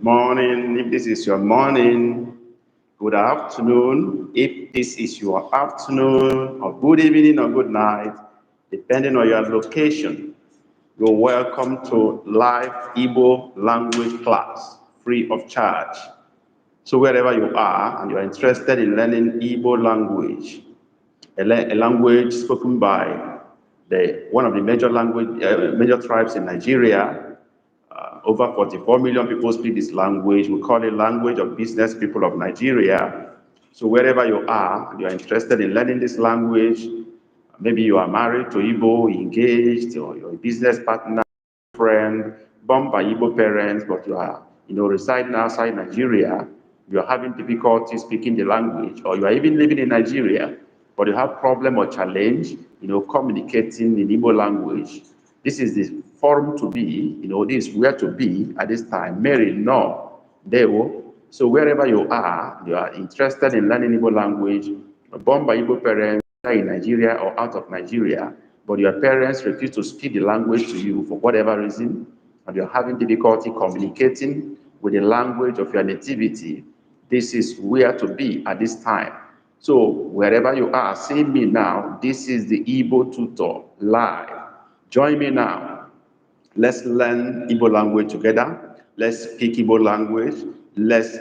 morning if this is your morning, good afternoon if this is your afternoon, or good evening or good night, depending on your location. You're welcome to live Igbo language class, free of charge. So wherever you are and you're interested in learning Igbo language, a language spoken by one of the major tribes in Nigeria. Over 44 million people speak this language. We call it language of business people of Nigeria. So wherever you are and you're interested in learning this language, maybe you are married to Igbo, engaged, or you're a business partner, friend, born by Igbo parents, but you are, residing outside Nigeria, you are having difficulty speaking the language, or you are even living in Nigeria, but you have problem or challenge, communicating in Igbo language. This is the forum to be, this is where to be at this time. Mary, no, Deo. So wherever you are interested in learning Igbo language, born by Igbo parents, in Nigeria or out of Nigeria, but your parents refuse to speak the language to you for whatever reason, and you're having difficulty communicating with the language of your nativity, this is where to be at this time. So wherever you are, see me now. This is the Igbo tutor live. Join me now. Let's learn Igbo language together. Let's speak Igbo language. Let's,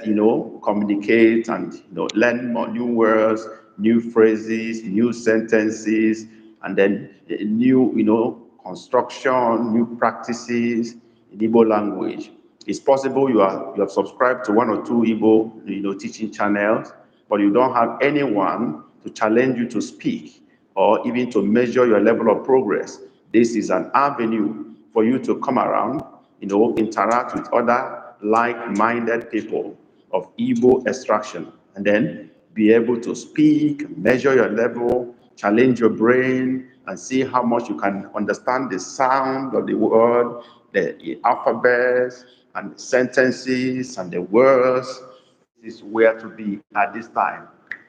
communicate and, learn more new words, new phrases, new sentences, and then new, construction, new practices in Igbo language. It's possible you have subscribed to one or two Igbo, teaching channels, but you don't have anyone to challenge you to speak or even to measure your level of progress. This is an avenue for you to come around, interact with other like-minded people of Igbo extraction, and then be able to speak, measure your level, challenge your brain, and see how much you can understand the sound of the word, the alphabets, and the sentences, and the words. This is where to be at this time.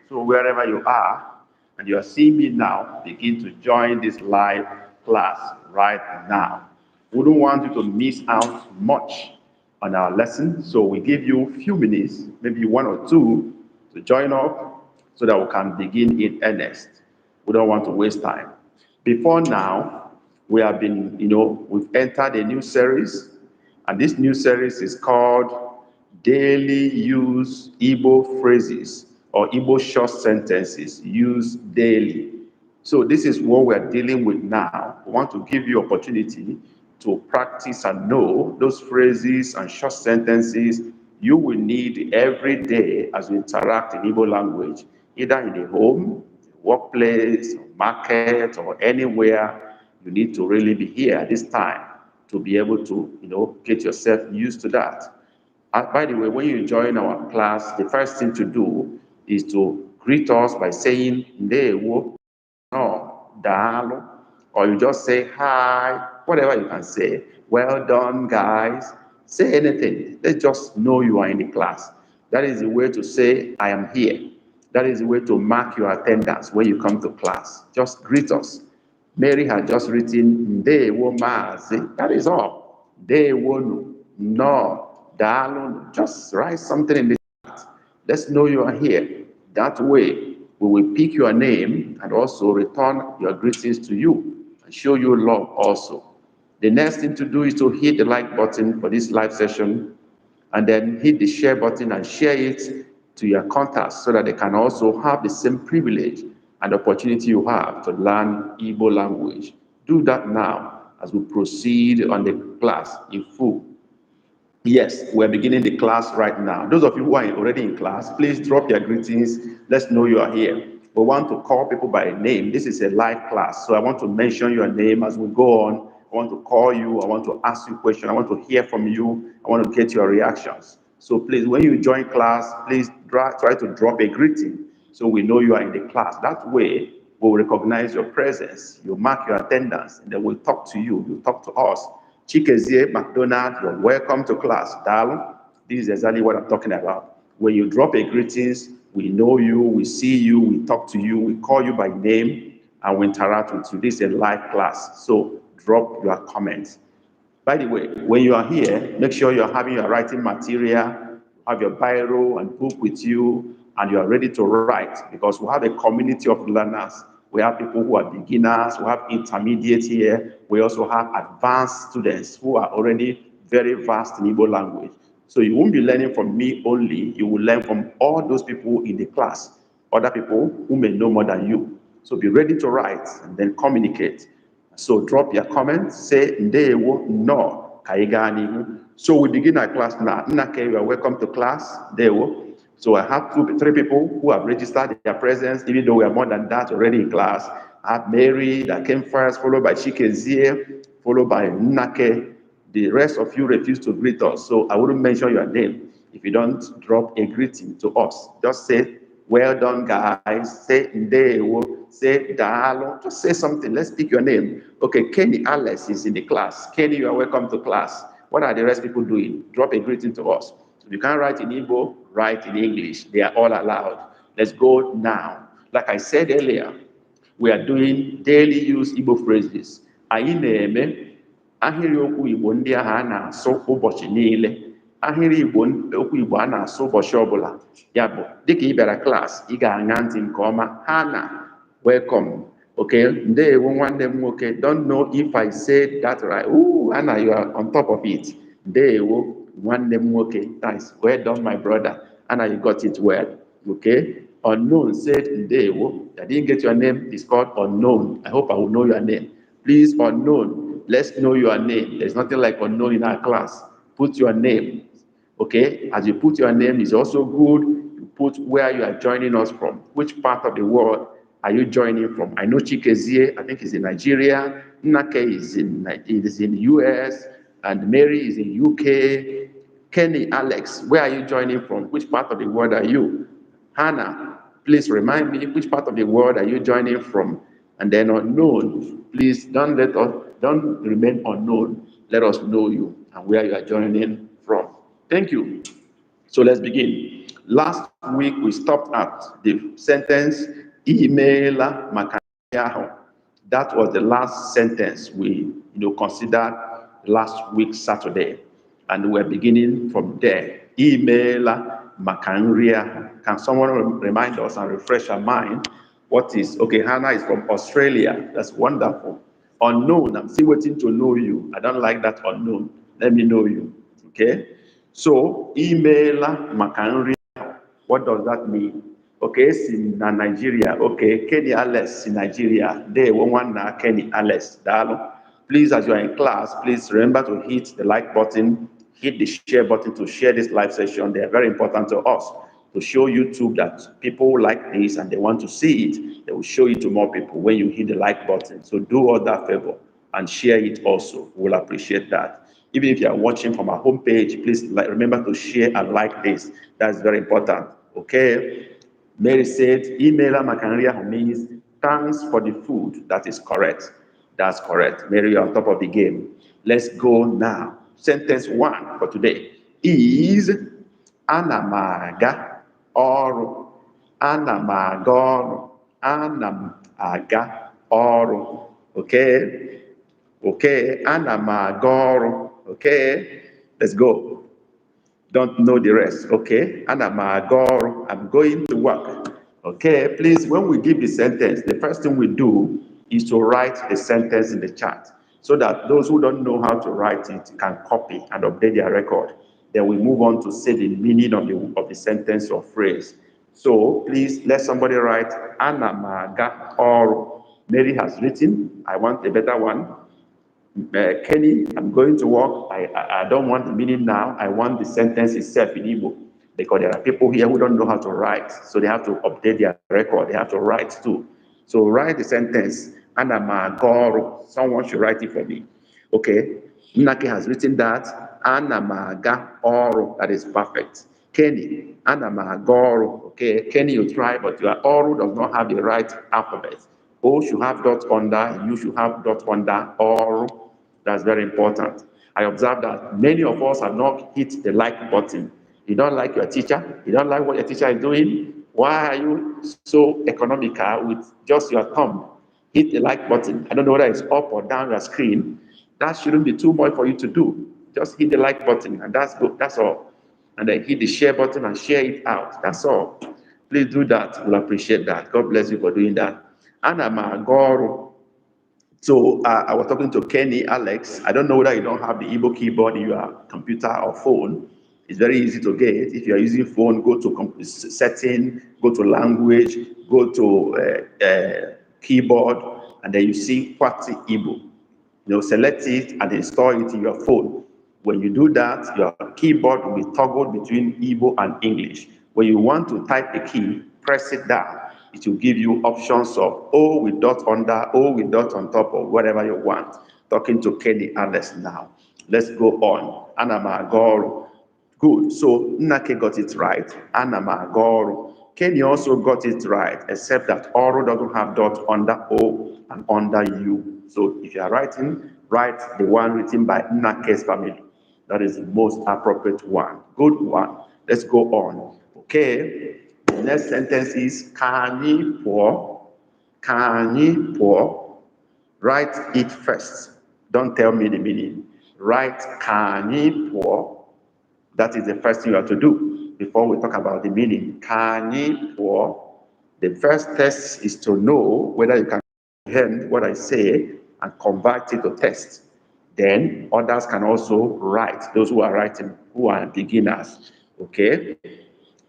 So wherever you are, and you are seeing me now, begin to join this live class right now. We don't want you to miss out much on our lesson, so we give you a few minutes, maybe one or two, to join up so that we can begin in earnest. We don't want to waste time. Before now, we have been, we've entered a new series, and this new series is called Daily Use Igbo Phrases or Igbo Short Sentences Used Daily. So this is what we're dealing with now. We want to give you opportunity to practice and know those phrases and short sentences you will need every day as you interact in Igbo language, either in the home, workplace, market, or anywhere. You need to really be here at this time to be able to, get yourself used to that. By the way, when you join our class, the first thing to do is to greet us by saying Ndewo, no, Dalo, or you just say hi, whatever you can say. Well done, guys. Say anything. Let's just know you are in the class. That is the way to say, I am here. That is the way to mark your attendance when you come to class. Just greet us. Mary had just written, Ndewo Maazi. That is all. Ndewo no, Dalo. Just write something in the chat. Let's know you are here. That way, we will pick your name and also return your greetings to you and show you love also. The next thing to do is to hit the like button for this live session, and then hit the share button and share it to your contacts so that they can also have the same privilege and opportunity you have to learn Igbo language. Do that now as we proceed on the class in full. Yes, we're beginning the class right now. Those of you who are already in class, please drop your greetings. Let's know you are here. We want to call people by name. This is a live class, so I want to mention your name as we go on. I want to call you. I want to ask you questions. I want to hear from you. I want to get your reactions. So please, when you join class, please try to drop a greeting so we know you are in the class. That way, we'll recognize your presence. You mark your attendance, and then we'll talk to you. You talk to us. Chikezie McDonald, you're welcome to class. Darling, this is exactly what I'm talking about. When you drop a greetings, we know you, we see you, we talk to you, we call you by name, and we interact with you. This is a live class, so drop your comments. By the way, when you are here, make sure you're having your writing material, have your biro and book with you, and you are ready to write, because we have a community of learners. We have people who are beginners, we have intermediate here, we also have advanced students who are already very vast in Igbo language. So you won't be learning from me only, you will learn from all those people in the class, other people who may know more than you. So be ready to write and then communicate. So drop your comments, say ndewo, no, kaigani. So we begin our class now. Nnake, you are welcome to class, ndewo. So I have three people who have registered their presence, even though we are more than that already in class. I have Mary that came first, followed by Chikezie, followed by Nnake. The rest of you refuse to greet us, so I wouldn't mention your name if you don't drop a greeting to us. Just say, well done, guys. Say ndewo. Say dalo. Just say something. Let's pick your name. Okay, Kenny Alex is in the class. Kenny, you are welcome to class. What are the rest people doing? Drop a greeting to us. If you can't write in Igbo, write in English. They are all allowed. Let's go now. Like I said earlier, we are doing daily use Igbo phrases. Anyị na-eme ahịrịokwu Igbo ndị ahụ a na-asụ ụbọchị niile. Okwu Igbo a na-asụ ụbọchị ọbụla. Ya bụ, dịka ị bịara klaasị, ị ga-aṅa ntị nke ọma. Ha na welcome. Okay, ndewo nwanne m nwoke. Don't know if I said that right. Ooh, Anna, you are on top of it. Ndewo nwanne m nwoke. Nice. Well done, my brother. Anna, you got it well. Okay. Unknown said ndewo. I didn't get your name. It's called unknown. I hope I will know your name. Please, unknown, let's know your name. There's nothing like unknown in our class. Put your name. Okay? As you put your name, it's also good you put where you are joining us from. Which part of the world are you joining from? I know Chikezie, I think he's in Nigeria. Nnake is in US. And Mary is in UK. Kenny, Alex, where are you joining from? Which part of the world are you? Hannah, please remind me, which part of the world are you joining from? And then unknown, please don't remain unknown. Let us know you and where you are joining from. Thank you. So let's begin. Last week we stopped at the sentence email makaniaho. That was the last sentence we considered last week Saturday, and we're beginning from there. Email makanria. Can someone remind us and refresh our mind? What is, okay, Hannah is from Australia. That's wonderful. Unknown, I'm still waiting to know you. I don't like that unknown. Let me know you, okay? So, email makanri, what does that mean? Okay, it's in Nigeria. Okay, Kenny Alex in Nigeria. They one Kenny Alex. Please, as you are in class, please remember to hit the like button, hit the share button to share this live session. They are very important to us, to show YouTube that people like this and they want to see it. They will show it to more people when you hit the like button. So do all that favor and share it also. We'll appreciate that. Even if you are watching from our homepage, please remember to share and like this. That's very important. Okay. Mary said, email makanria means thanks for the food. That is correct. That's correct. Mary, you're on top of the game. Let's go now. Sentence 1 for today is anamaga ọrụ. Anamaga ọrụ. Anamaga ọrụ. Okay? Okay. Anamaga ọrụ. Okay? Let's go. Don't know the rest. Okay? Anamaga ọrụ. I'm going to work. Okay? Please, when we give the sentence, the first thing we do is to write the sentence in the chat so that those who don't know how to write it can copy and update their record. Then we move on to say the meaning of the sentence or phrase. So please let somebody write anamaga ọrụ. Mary has written, I want a better one. Kenny, I'm going to work. I don't want the meaning now. I want the sentence itself in Igbo, because there are people here who don't know how to write. So they have to update their record. They have to write too. So write the sentence, anamaga ọrụ. Someone should write it for me. Okay. Nnake has written that. Anamaga ọrụ. That is perfect. Kenny, anamaga ọrụ. Okay. Kenny, you try, but your ọrụ does not have the right alphabet. O should have dot under, you should have dot under, ọrụ. That's very important. I observe that many of us have not hit the like button. You don't like your teacher. You don't like what your teacher is doing. Why are you so economical with just your thumb? Hit the like button. I don't know whether it's up or down your screen. That shouldn't be too much for you to do. Just hit the like button and that's good. That's all. And then hit the share button and share it out. That's all. Please do that. We'll appreciate that. God bless you for doing that. Ana m aga ọrụ. So I was talking to Kenny, Alex. I don't know whether you don't have the Igbo keyboard in your computer or phone. It's very easy to get. If you're using phone, go to setting, go to language, go to keyboard, and then you see Kwati Igbo. Select it and install it in your phone. When you do that, your keyboard will be toggled between Igbo and English. When you want to type a key, press it down. It will give you options of O with dot under, O with dot on top, or whatever you want. Talking to Kenny Alice now. Let's go on. Ana m aga ọrụ. Good. So Nnake got it right. Ana m aga ọrụ. Kenny also got it right, except that ọrụ doesn't have dot under O and under U. So if you are writing, write the one written by Nnake's family. That is the most appropriate one. Good one. Let's go on. Okay. The next sentence is ka anyị pụọ. Ka anyị pụọ. Write it first. Don't tell me the meaning. Write ka anyị pụọ. That is the first thing you have to do before we talk about the meaning. Ka anyị pụọ. The first test is to know whether you can comprehend what I say and convert it to text. Then others can also write, those who are writing, who are beginners. Okay?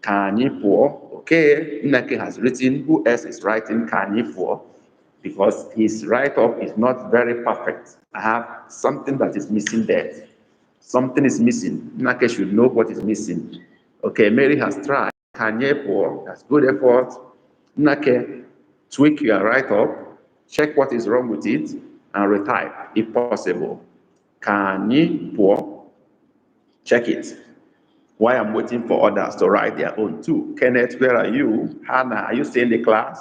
Ka anyị pụọ. Okay, Nnake has written, who else is writing ka anyị pụọ? Because his write-up is not very perfect. I have something that is missing there. Something is missing. Nnake should know what is missing. Okay, Mary has tried. Ka anyị pụọ. That's good effort. Nnake, tweak your write-up, check what is wrong with it, and retype if possible. Ka anyị pụọ. Check it. Why I'm waiting for others to write their own too. Kenneth, where are you? Hannah, are you still in the class?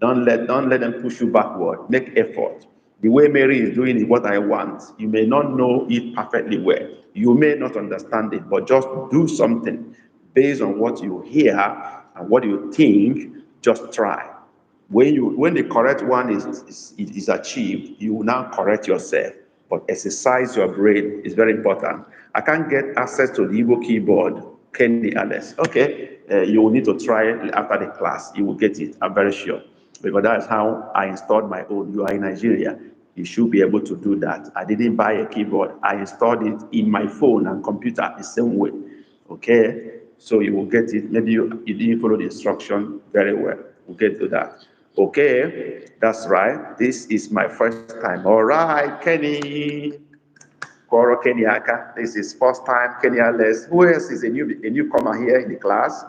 Don't let them push you backward. Make effort. The way Mary is doing is what I want. You may not know it perfectly well. You may not understand it, but just do something based on what you hear and what you think. Just try. When the correct one is achieved, you will now correct yourself. But exercise your brain is very important. I can't get access to the Igbo keyboard, Kenny Alice. Okay, you will need to try it after the class. You will get it, I'm very sure. Because that is how I installed my own. You are in Nigeria. You should be able to do that. I didn't buy a keyboard. I installed it in my phone and computer the same way. Okay, so you will get it. Maybe you didn't follow the instruction very well. We'll get to that. Okay, that's right. This is my first time. All right, Kenny. Koro Kenny Aka. This is first time, Kenny Alice. Who else is a newcomer here in the class?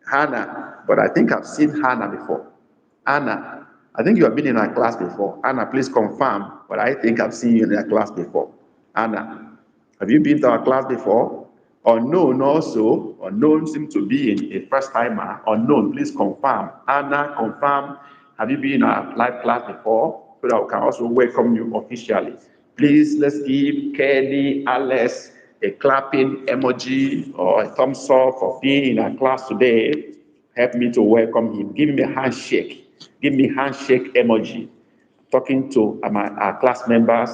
Hannah. But I think I've seen Hannah before. Anna. I think you have been in our class before. Anna, please confirm. But I think I've seen you in our class before. Anna, have you been to our class before? Unknown also. Unknown seems to be a first timer. Unknown, please confirm. Anna, confirm. Have you been in our live class before? So that we can also welcome you officially. Please, let's give Kelly, Alice a clapping emoji or a thumbs up for being in our class today. Help me to welcome him. Give me a handshake. Give me handshake emoji. Talking to our class members.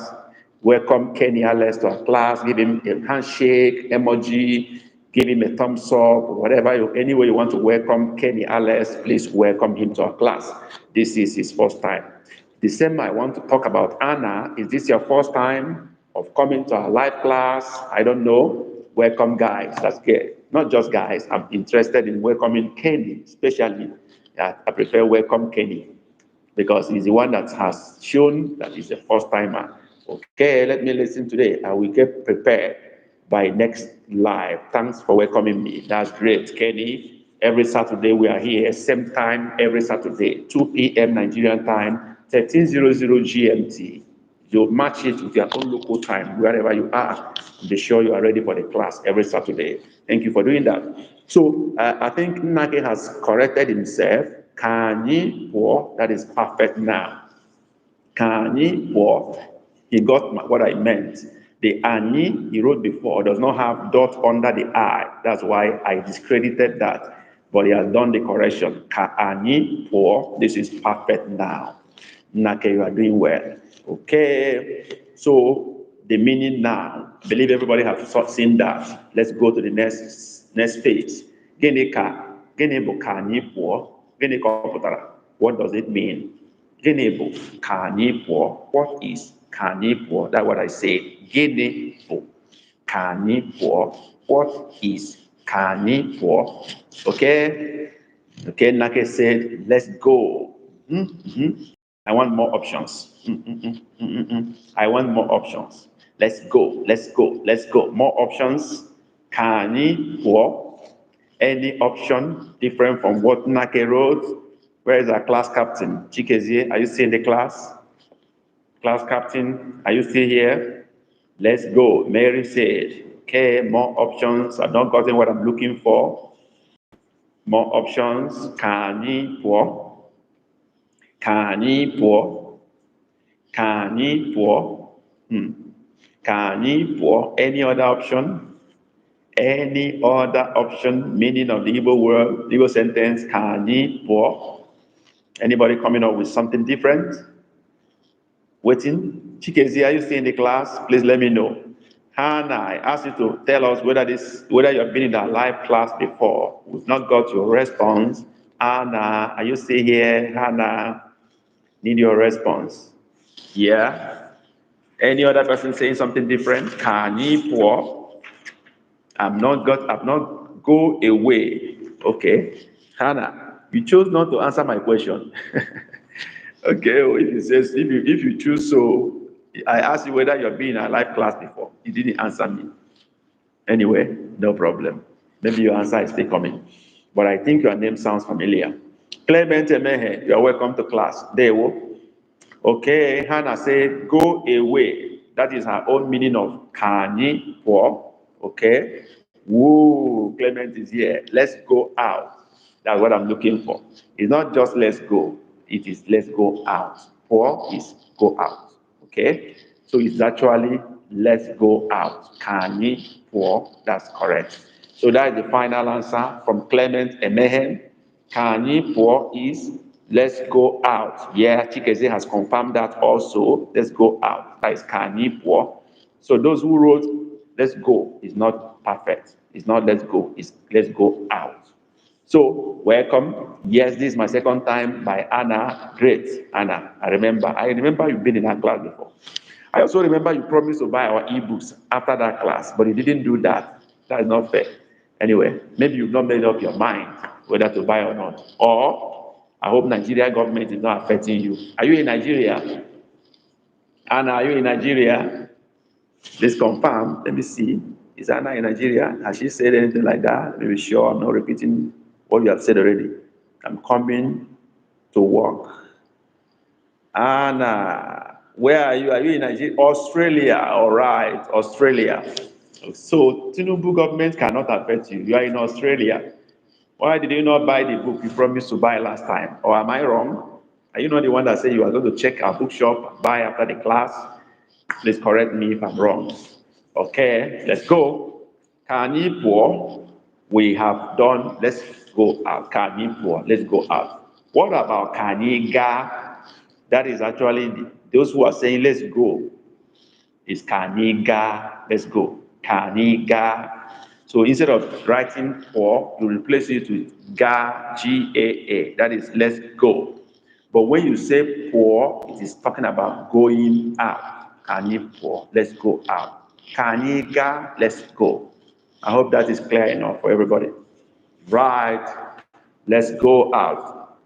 Welcome Kenny Alice to our class. Give him a handshake emoji. Give him a thumbs up. Whatever, any way you want to welcome Kenny Alice, please welcome him to our class. This is his first time. The same I want to talk about Anna. Is this your first time of coming to our live class? I don't know. Welcome, guys. That's good. Not just guys. I'm interested in welcoming Kenny, especially. I prefer welcome Kenny because he's the one that has shown that he's a first timer. Okay, let me listen today. I will get prepared by next live. Thanks for welcoming me. That's great, Kenny. Every Saturday we are here, same time every Saturday, 2 p.m. Nigerian time, 13:00 GMT. You match it with your own local time, wherever you are. Be sure you are ready for the class every Saturday. Thank you for doing that. So I think Nnake has corrected himself. Ka anyị pụọ, that is perfect now. Ka anyị pụọ, he got what I meant. The anyị he wrote before does not have dot under the I. That's why I discredited that. But he has done the correction. Ka anyị pụọ, this is perfect now. Nnake, you are doing well. Okay. So the meaning now, I believe everybody has seen that. Let's go to the next page. Gịnị ka, gịnị bụ ka anyị pụọ? Gịnị ka ọ pụtara? What does it mean? Gịnị bụ ka anyị pụọ? What is ka anyị pụọ? That's what I said. Gịnị bụ ka anyị pụọ? What is ka anyị pụọ? Okay? Okay, Nake said, let's go. I want more options. I want more options. Let's go, let's go, let's go. More options. Ka anyị pụọ? Any option different from what Nake wrote? Where is our class captain? Chikezie, are you still in the class? Class captain, are you still here? Let's go. Mary said, okay, more options. I've not gotten what I'm looking for. More options. Ka anyị pụọ? Ka anyị pụọ? Ka anyị pụọ? Ka anyị pụọ? Any other option? Any other option, meaning of the Igbo word, Igbo sentence, ka anyị pụọ? Anybody coming up with something different? Waiting? Chikezi, are you still in the class? Please let me know. Hannah, I asked you to tell us whether you have been in that live class before. We've not got your response. Hannah, are you still here? Hannah, need your response. Yeah? Any other person saying something different? Ka anyị pụọ? I've not go away. Okay. Hannah, you chose not to answer my question. Okay, well, if you choose so, I asked you whether you've been in a live class before. You didn't answer me. Anyway, no problem. Maybe your answer is still coming. But I think your name sounds familiar. Clement Emehe, you are welcome to class. Dewo. Okay, Hannah said, go away. That is her own meaning of ka anyị pụọ. Okay. Woo, Clement is here. Let's go out. That's what I'm looking for. It's not just let's go. It is let's go out. Pụọ is go out. Okay. So it's actually let's go out. Ka anyị pụọ. That's correct. So that is the final answer from Clement Emehem. Ka anyị pụọ is let's go out. Yeah, Chikeze has confirmed that also. Let's go out. That is ka anyị pụọ. So those who wrote let's go is not perfect. It's not let's go. It's let's go out. So welcome. Yes, this is my second time by Anna. Great, Anna. I remember you've been in that class before. I also remember you promised to buy our ebooks after that class, but you didn't do that. That is not fair. Anyway, maybe you've not made up your mind whether to buy or not. Or I hope Nigeria government is not affecting you. Are you in Nigeria? Anna, are you in Nigeria? Let's confirm. Let me see. Is Anna in Nigeria? Has she said anything like that? Let me be sure I'm not repeating what you have said already. I'm coming to work. Anna, where are you? Are you in Nigeria? Australia. All right, Australia. So Tinubu government cannot affect you. You are in Australia. Why did you not buy the book you promised to buy last time? Or am I wrong? Are you not the one that said you are going to check our bookshop, buy after the class? Please correct me if I'm wrong. Okay, let's go. Ka anyị pụọ? We have done. Let's go out. Ka anyị pụọ? Let's go out. What about ka anyị gaa? That is actually those who are saying let's go. Is ka anyị gaa? Let's go. Ka anyị gaa. So instead of writing pụọ, you replace it with gaa, G-A-A. That is let's go. But when you say pụọ, it is talking about going out. Ka anyị pụọ? Let's go out. Ka anyị gaa? Let's go. I hope that is clear enough for everybody. Right. Let's go out.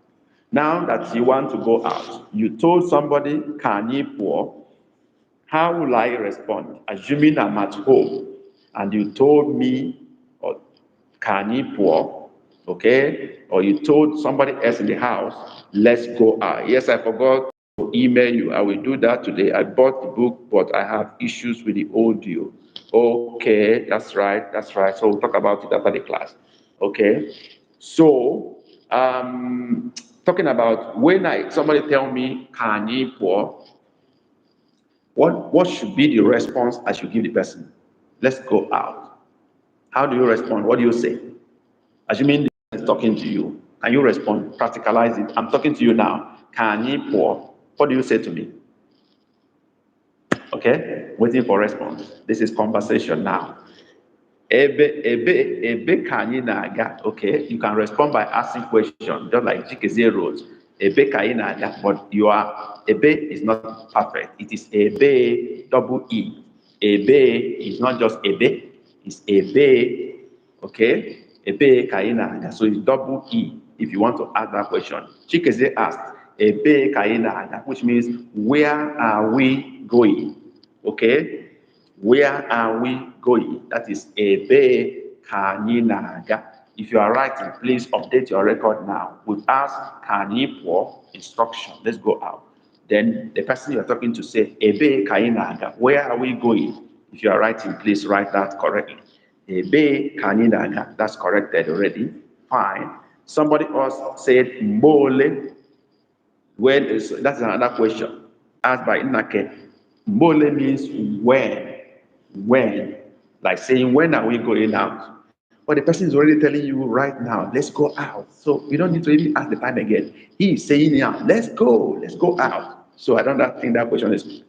Now that you want to go out, you told somebody ka anyị pụọ. How will I respond? Assuming I'm at home and you told me ka anyị pụọ, okay? Or you told somebody else in the house, let's go out. Yes, I forgot to email you. I will do that today. I bought the book, but I have issues with the audio. Okay, that's right. So we'll talk about it after the class. Okay. So, talking about when somebody tell me ka anyị pụọ, what should be the response I should give the person? Let's go out. How do you respond? What do you say? Assuming the person is talking to you, can you respond? Practicalize it. I'm talking to you now. Ka anyị pụọ? What do you say to me? Okay, waiting for response. This is conversation now. Ebe ka anyị na-aga. Okay, you can respond by asking question, just like Chikezie wrote. Ebe ka anyị na-aga, but your ebe is not perfect. It is ebe double e. Ebe is not just ebe, it's ebe. Okay, ebe ka anyị na-aga, so it's double e. If you want to ask that question, Chikezie asked, ebe ka anyị na-aga, which means where are we going? Okay, where are we going? That is ebe ka anyị na-aga. If you are writing, please update your record now. We've asked ka anyị pụọ, instruction, let's go out. Then the person you're talking to say ebe ka anyị na-aga. Where are we going? If you are writing, please write that correctly. Ebe ka anyị na-aga. That's corrected already. Fine. Somebody else said mbole. That's another question asked by Inake. Mbole means when. When, like saying, when are we going out? But the person is already telling you right now, let's go out. So we don't need to even ask the time again. He is saying now, let's go out. So I don't think that question is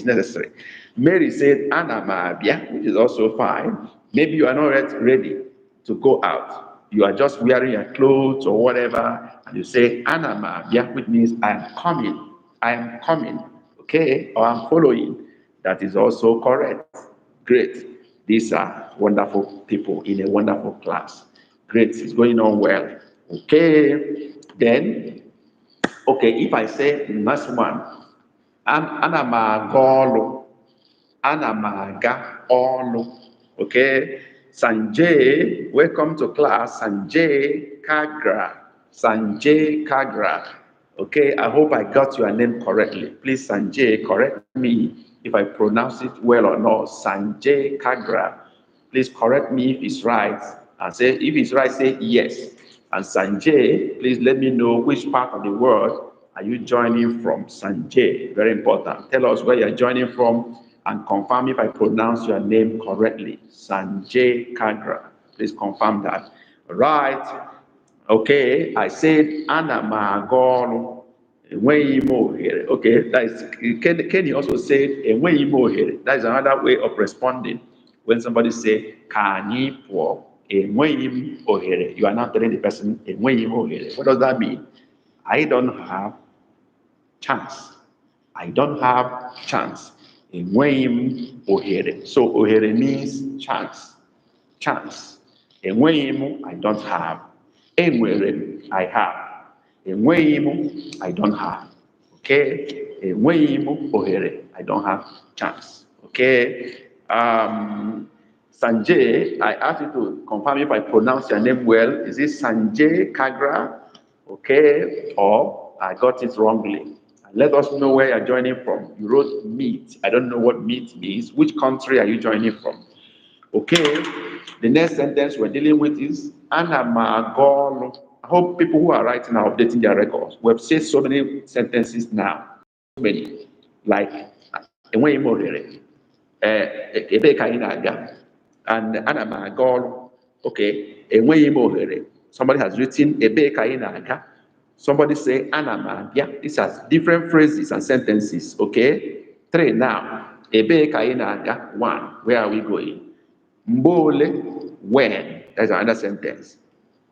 necessary. Mary said, Anna Mabia, which is also fine. Maybe you are not ready to go out. You are just wearing your clothes or whatever, and you say, Anna Mabia, which means I am coming, okay, or I'm following. That is also correct. Great. These are wonderful people in a wonderful class. Great. It's going on well. Okay. Then, okay, if I say next one, ana m aga ọlụ, ana m aga ọlụ. Okay. Sanjay, welcome to class. Sanjay Kagra. Okay, I hope I got your name correctly. Please, Sanjay, correct me if I pronounce it well or not. Sanjay Kagra. Please correct me if it's right. And say, if it's right, say yes. And Sanjay, please let me know which part of the world are you joining from. Sanjay, very important. Tell us where you're joining from and confirm if I pronounce your name correctly. Sanjay Kagra. Please confirm that. All right. Okay, I said ana m aga ọrụ, enweghị m ohere. Okay, that is Kenny also said enweghị m ohere. That is another way of responding when somebody say ka anyị pụọ, enweghị m ohere. You are not telling the person enweghị m ohere. What does that mean? I don't have chance. I don't have chance. Enweghị m ohere. So ohere means chance. Chance. Enweghị m, I don't have. Enwere, I have. Enweghị m, I don't have. Okay? Enweghị m ohere, I don't have chance. Okay? Sanjay, I ask you to confirm if I pronounce your name well. Is it Sanjay Kagra? Okay? Or I got it wrongly. Let us know where you're joining from. You wrote meet. I don't know what meet means. Which country are you joining from? Okay? The next sentence we're dealing with is ana m aga ọrụ. I hope people who are writing are updating their records. We've said so many sentences now. So many. Like, enweghị m ohere. Ebe ka anyị na-aga. And ana m aga ọrụ. Okay. Enweghị m ohere. Somebody has written ebe ka anyị na-aga. Somebody say ana m abịa. These are different phrases and sentences. Okay. 3 now. Ebe ka anyị na-aga. 1. Where are we going? Mbole, when? That's another sentence.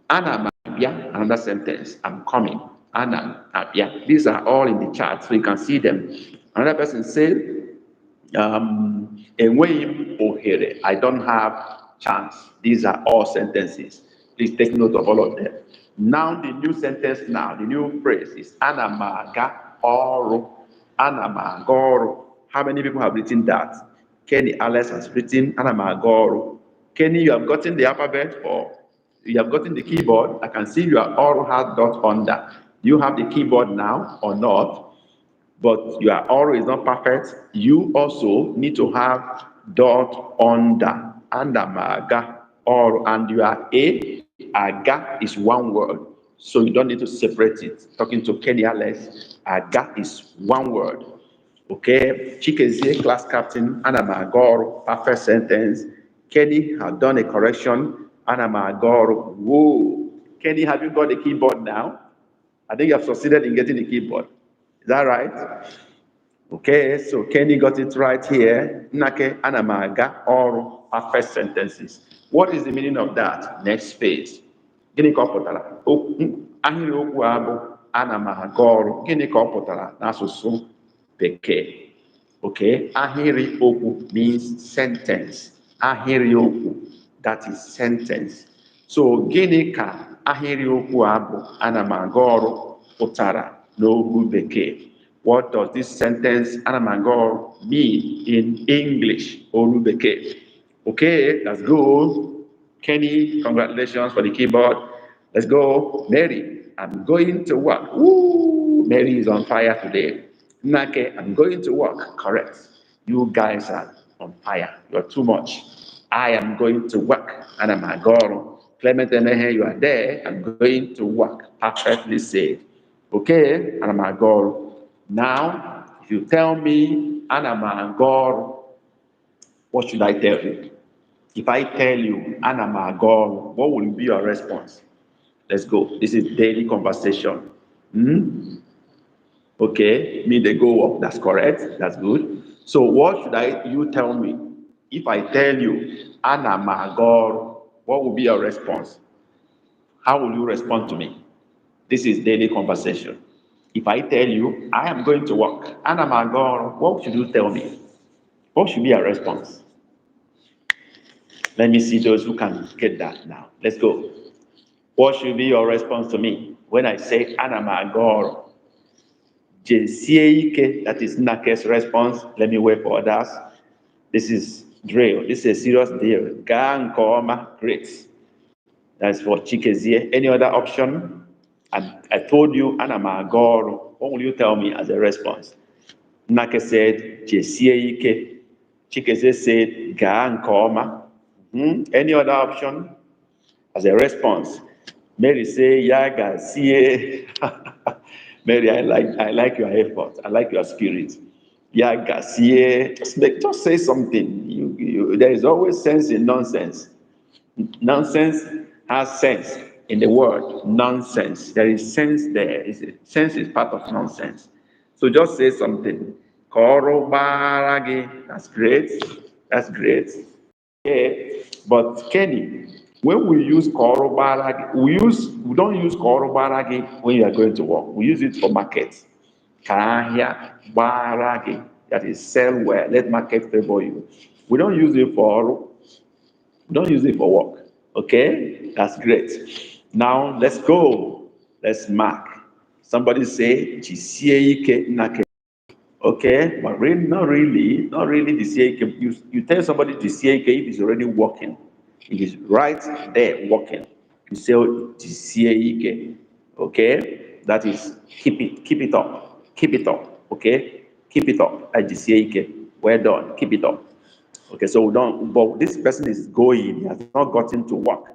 Ana mabia, another sentence. I'm coming. Ana mabia. These are all in the chart, so you can see them. Another person said, enweghị ohere. I don't have chance. These are all sentences. Please take note of all of them. Now the new sentence now, the new phrase is ana maga ọrụ. Ana maga ọrụ. How many people have written that? Kenny Alex has written ana maga ọrụ. Kenny, you have gotten the alphabet or you have gotten the keyboard. I can see your ọrụ has dot under. Do you have the keyboard now or not? But your ọrụ is not perfect. You also need to have dot under. Ana maga ọrụ. And your aga is one word. So you don't need to separate it. Talking to Kenny Alex, aga is one word. Okay, Chikezie, class captain, ana maga ọrụ, perfect sentence. Kenny has done a correction, ana maga ọrụ. Whoa, Kenny, have you got the keyboard now? I think you have succeeded in getting the keyboard. Is that right? Okay, so Kenny got it right here. Nake anamaga or perfect sentences. What is the meaning of that? Next page. Gịnị ka ọ pụtara? Ahịrịokwu a bụ ana m aga ọrụ. Gịnị ka ọ pụtara n'asụsụ Bekee? Okay, ahịrịokwu means sentence. Ahịrịokwu, that is sentence. So gịnị ka ahịrịokwu a bụ ana m aga ọrụ pụtara n'okwu Bekee? What does this sentence ana m aga ọrụ mean in English? Olu Bekee. Okay, that's good. Kenny, congratulations for the keyboard. Let's go. Mary, I'm going to work. Woo! Mary is on fire today. Nake, I'm going to work. Correct. You guys are on fire. You're too much. I am going to work. And I'm a girl. Clement Emehe, you are there. I'm going to work. Perfectly said. Okay? And I'm a girl. Now, if you tell me, and I'm a girl, what should I tell you? If I tell you, Anna Magor, what will be your response? Let's go. This is daily conversation. Okay, me they go up. That's correct. That's good. So what should you tell me? If I tell you, Anna Magor, what will be your response? How will you respond to me? This is daily conversation. If I tell you, I am going to work, Anna Magor, what should you tell me? What should be your response? Let me see those who can get that now. Let's go. What should be your response to me when I say Ana Magoro? Jesieike, that is Nake's response. Let me wait for others. This is drill. This is a serious deal. Gang Koma, great. That's for Chikezie. Any other option? I told you Ana Magoro. What will you tell me as a response? Nake said Jesieike. Chikezie said Gang Koma. Any other option? As a response, Mary say, "Yaga, see." Mary, I like your effort. I like your spirit. Yaga, see. Just say something. There is always sense in nonsense. Nonsense has sense in the word nonsense. There is sense there. Sense is part of nonsense. So just say something. Koro baragi. That's great. That's great. Yeah, but Kenny, when we use korobaragi, we don't use korobaragi when you are going to work. We use it for market. Kahia baragi, that is sell well. Let market favor you. We don't use it for work. Okay, that's great. Now let's go. Let's mark. Somebody say jisieike nake. Okay, but really, not really the CAK. You tell somebody the CAK if he's already working. If he's right there working. You say the CAK. Okay, that is keep it up. Okay, keep it up. Like the CAK. Well done, keep it up. Okay, so we don't, but this person is going, he has not gotten to work,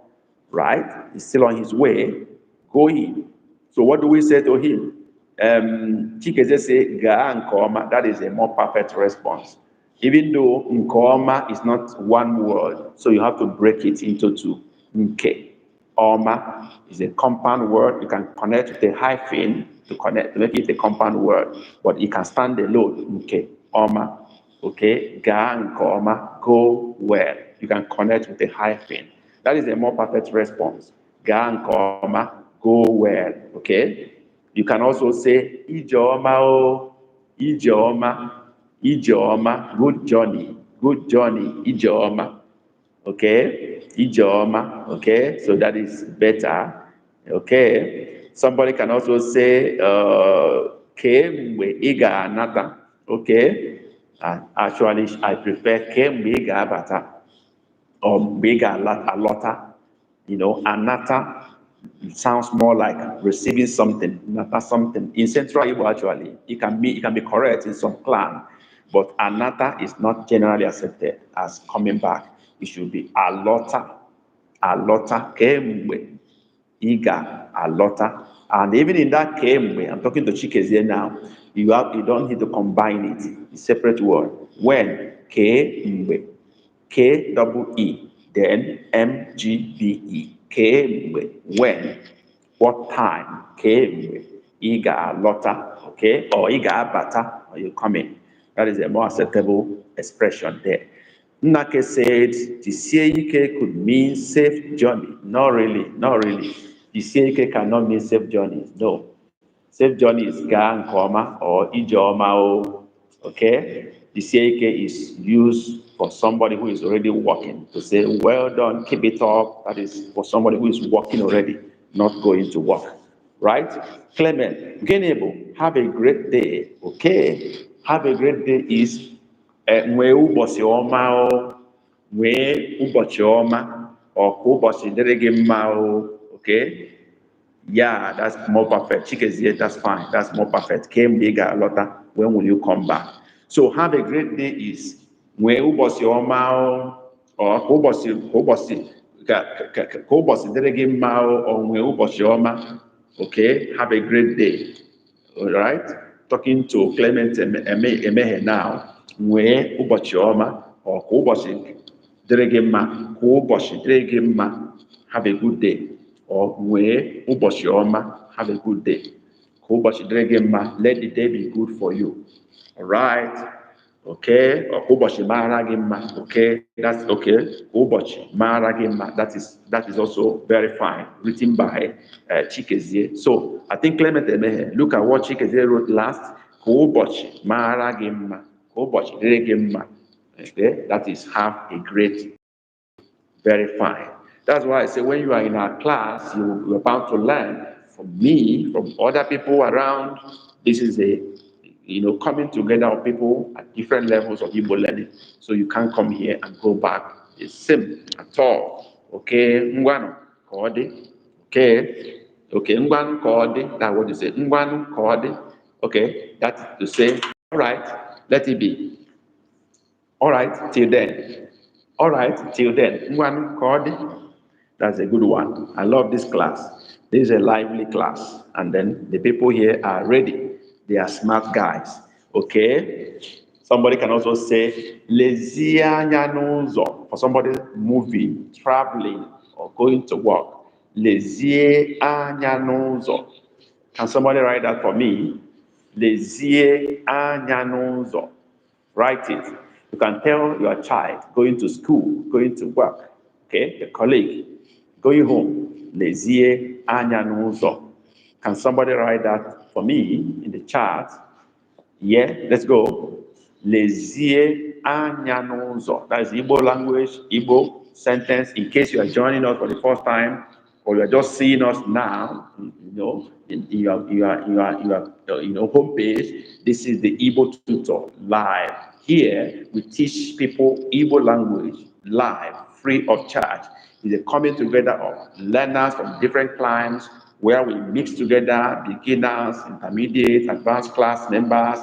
right? He's still on his way, going. So what do we say to him? Chikeze say, Ga Nkoma, that is a more perfect response. Even though Nkoma is not one word, so you have to break it into two. Nke. Oma is a compound word. You can connect with a hyphen to make it a compound word, but it can stand alone. Nke. Oma. Okay, ga nkoma, go well. You can connect with a hyphen. That is a more perfect response. Ga nkoma, go well. Okay. You can also say ijeoma o, ijeoma, ijeoma, good journey, ijeoma. Okay, ijeoma. Okay, so that is better. Okay. Somebody can also say kemgbe ị ga-anata. Okay. Actually, I prefer kemgbe ị ga-abata or mgbe ị ga-alọta. Anata sounds more like receiving something, nata something. In Central Igbo, actually, it can be correct in some clan, but anata is not generally accepted as coming back. It should be alota, kemgbe ị ga-alọta. And even in that kemgbe, I'm talking to Chikezie now, you don't need to combine it. It's a separate word. When, kemgbe, K-double-E, then M-G-B-E, kemgbe, when, what time, kemgbe, ị ga-alọta, okay, or ị ga-abata, or you coming. That is a more acceptable expression there. Nnake said, Jisieke could mean safe journey. Not really, not really. Jisieke cannot mean safe journey. No. Safe journey is ga nke ọma or ije ọma o. Okay? Jisieke is used for somebody who is already working to say, well done, keep it up. That is for somebody who is working already, not going to work. Right? Clement, Genebo, have a great day. Okay? Have a great day is nwee ụbọchị ọma o, nwee ụbọchị ọma, or ka ụbọchị dịrị gị mma o. Okay? Yeah, that's more perfect. Chikezie, that's fine. That's more perfect. Came bigger, Lotta. When will you come back? So have a great day is nwee ụbọchị ọma o, or ka ụbọchị dịrị gị mma o, or nwee ụbọchị ọma. Okay? Have a great day. All right? Talking to Clement Emehe now. Nwee ụbọchị ọma, or ka ụbọchị dịrị gị mma, ka ụbọchị dịrị gị mma. Have a good day. Or nwee ụbọchị ọma, have a good day. Ka ụbọchị dịrị gị mma, let the day be good for you. All right? Okay? Or ka ụbọchị mara gị mma. Okay? That's okay. Ka ụbọchị mara gị mma. That is also very fine. Written by Chikezie. So I think Clement Emehe, look at what Chikezie wrote last. Ka ụbọchị mara gị mma. Ka ụbọchị dịrị gị mma. Okay? That is have a great, very fine. That's why I say when you are in our class, you're about to learn from me, from other people around. This is a, coming together of people at different levels of Igbo learning. So you can't come here and go back the same at all. Okay, ngwanu kodi. Okay, ngwanu kodi. That's what you say. Ngwanu kodi. Okay, that's to say, all right, let it be. All right, till then. All right, till then. Ngwanu kodi. That's a good one. I love this class. This is a lively class. And then the people here are ready. They are smart guys. Okay? Somebody can also say, Lezie anya n'ụzọ. For somebody moving, traveling, or going to work. Lezie anya n'ụzọ. Can somebody write that for me? Lezie anya n'ụzọ. Write it. You can tell your child going to school, going to work, okay, your colleague, going home, lezie anya n'ụzọ. Can somebody write that for me in the chat? Yeah, let's go. Lezie anya n'ụzọ. That is Igbo language, Igbo sentence. In case you are joining us for the first time, or you are just seeing us now, in your homepage. This is the Igbo tutor live. Here we teach people Igbo language live, free of charge. It's a coming together of learners from different climes where we mix together beginners, intermediate, advanced class members.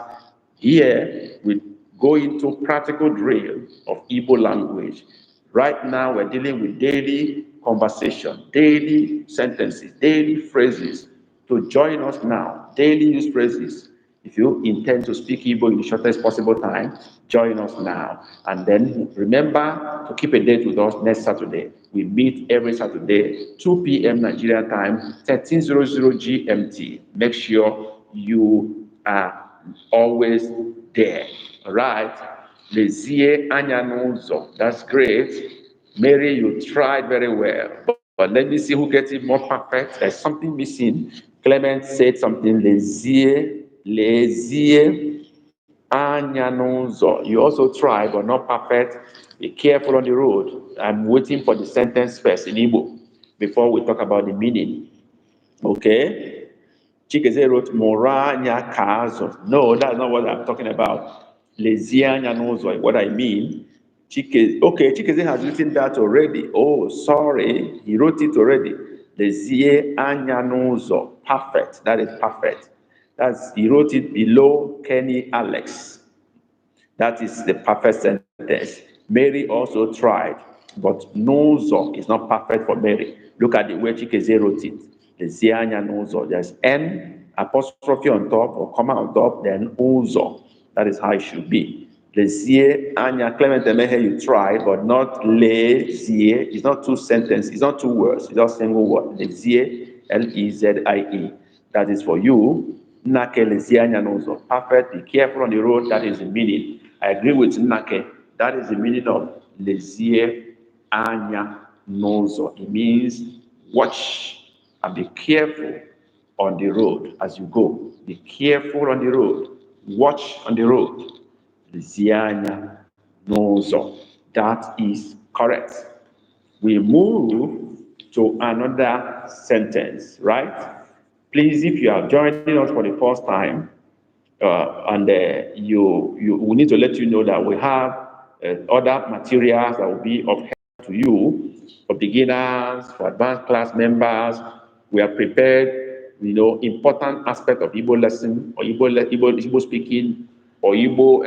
Here we go into practical drill of Igbo language. Right now we're dealing with daily conversation, daily sentences, daily phrases. To join us now, daily use phrases. If you intend to speak Igbo in the shortest possible time, join us now. And then remember to keep a date with us next Saturday. We meet every Saturday, 2 p.m. Nigeria time, 1300 GMT. Make sure you are always there. All right? Lezie anya n'ụzọ. That's great. Mary, you tried very well. But let me see who gets it more perfect. There's something missing. Clement said something. Lezie anya n'ụzọ. You also tried, but not perfect. Be careful on the road. I'm waiting for the sentence first in Igbo before we talk about the meaning. Okay? Chikeze wrote, Mora anya ka azụ. No, that's not what I'm talking about. Lezie anya n'ụzọ, what I mean. Chikeze has written that already. Oh, sorry. He wrote it already. Lezie anya n'ụzọ. Perfect. That is perfect. He wrote it below Kenny Alex. That is the perfect sentence. Mary also tried, but n'ụzọ is not perfect for Mary. Look at the way Chikeze wrote it. Lezie anya n'ụzọ. There's N apostrophe on top or comma on top, then ụzọ. That is how it should be. Lezie anya. Clement Emehe, you tried, but not lezie. It's not two sentences. It's not two words. It's just single word. Lezie, Lezie. That is for you. Nnake lezie anya n'ụzọ. Perfect, be careful on the road, that is the meaning. I agree with Nnake. That is the meaning of lezie anya n'ụzọ. It means watch and be careful on the road as you go. Be careful on the road. Watch on the road. Lezie anya n'ụzọ. That is correct. We move to another sentence, right? Please, if you are joining us for the first time, we need to let you know that we have other materials that will be of help to you, for beginners, for advanced class members. We are prepared, important aspect of Igbo lesson or Igbo speaking or Igbo,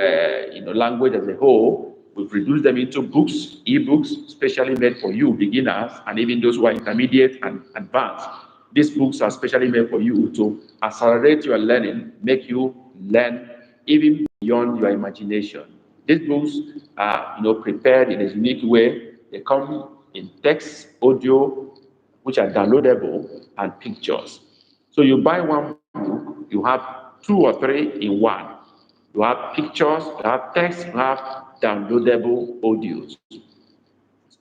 language as a whole. We've reduced them into books, e-books, specially made for you, beginners, and even those who are intermediate and advanced. These books are specially made for you to accelerate your learning, make you learn even beyond your imagination. These books are, prepared in a unique way. They come in text, audio, which are downloadable, and pictures. So you buy one book, you have 2 or 3 in one. You have pictures, you have text, you have downloadable audios.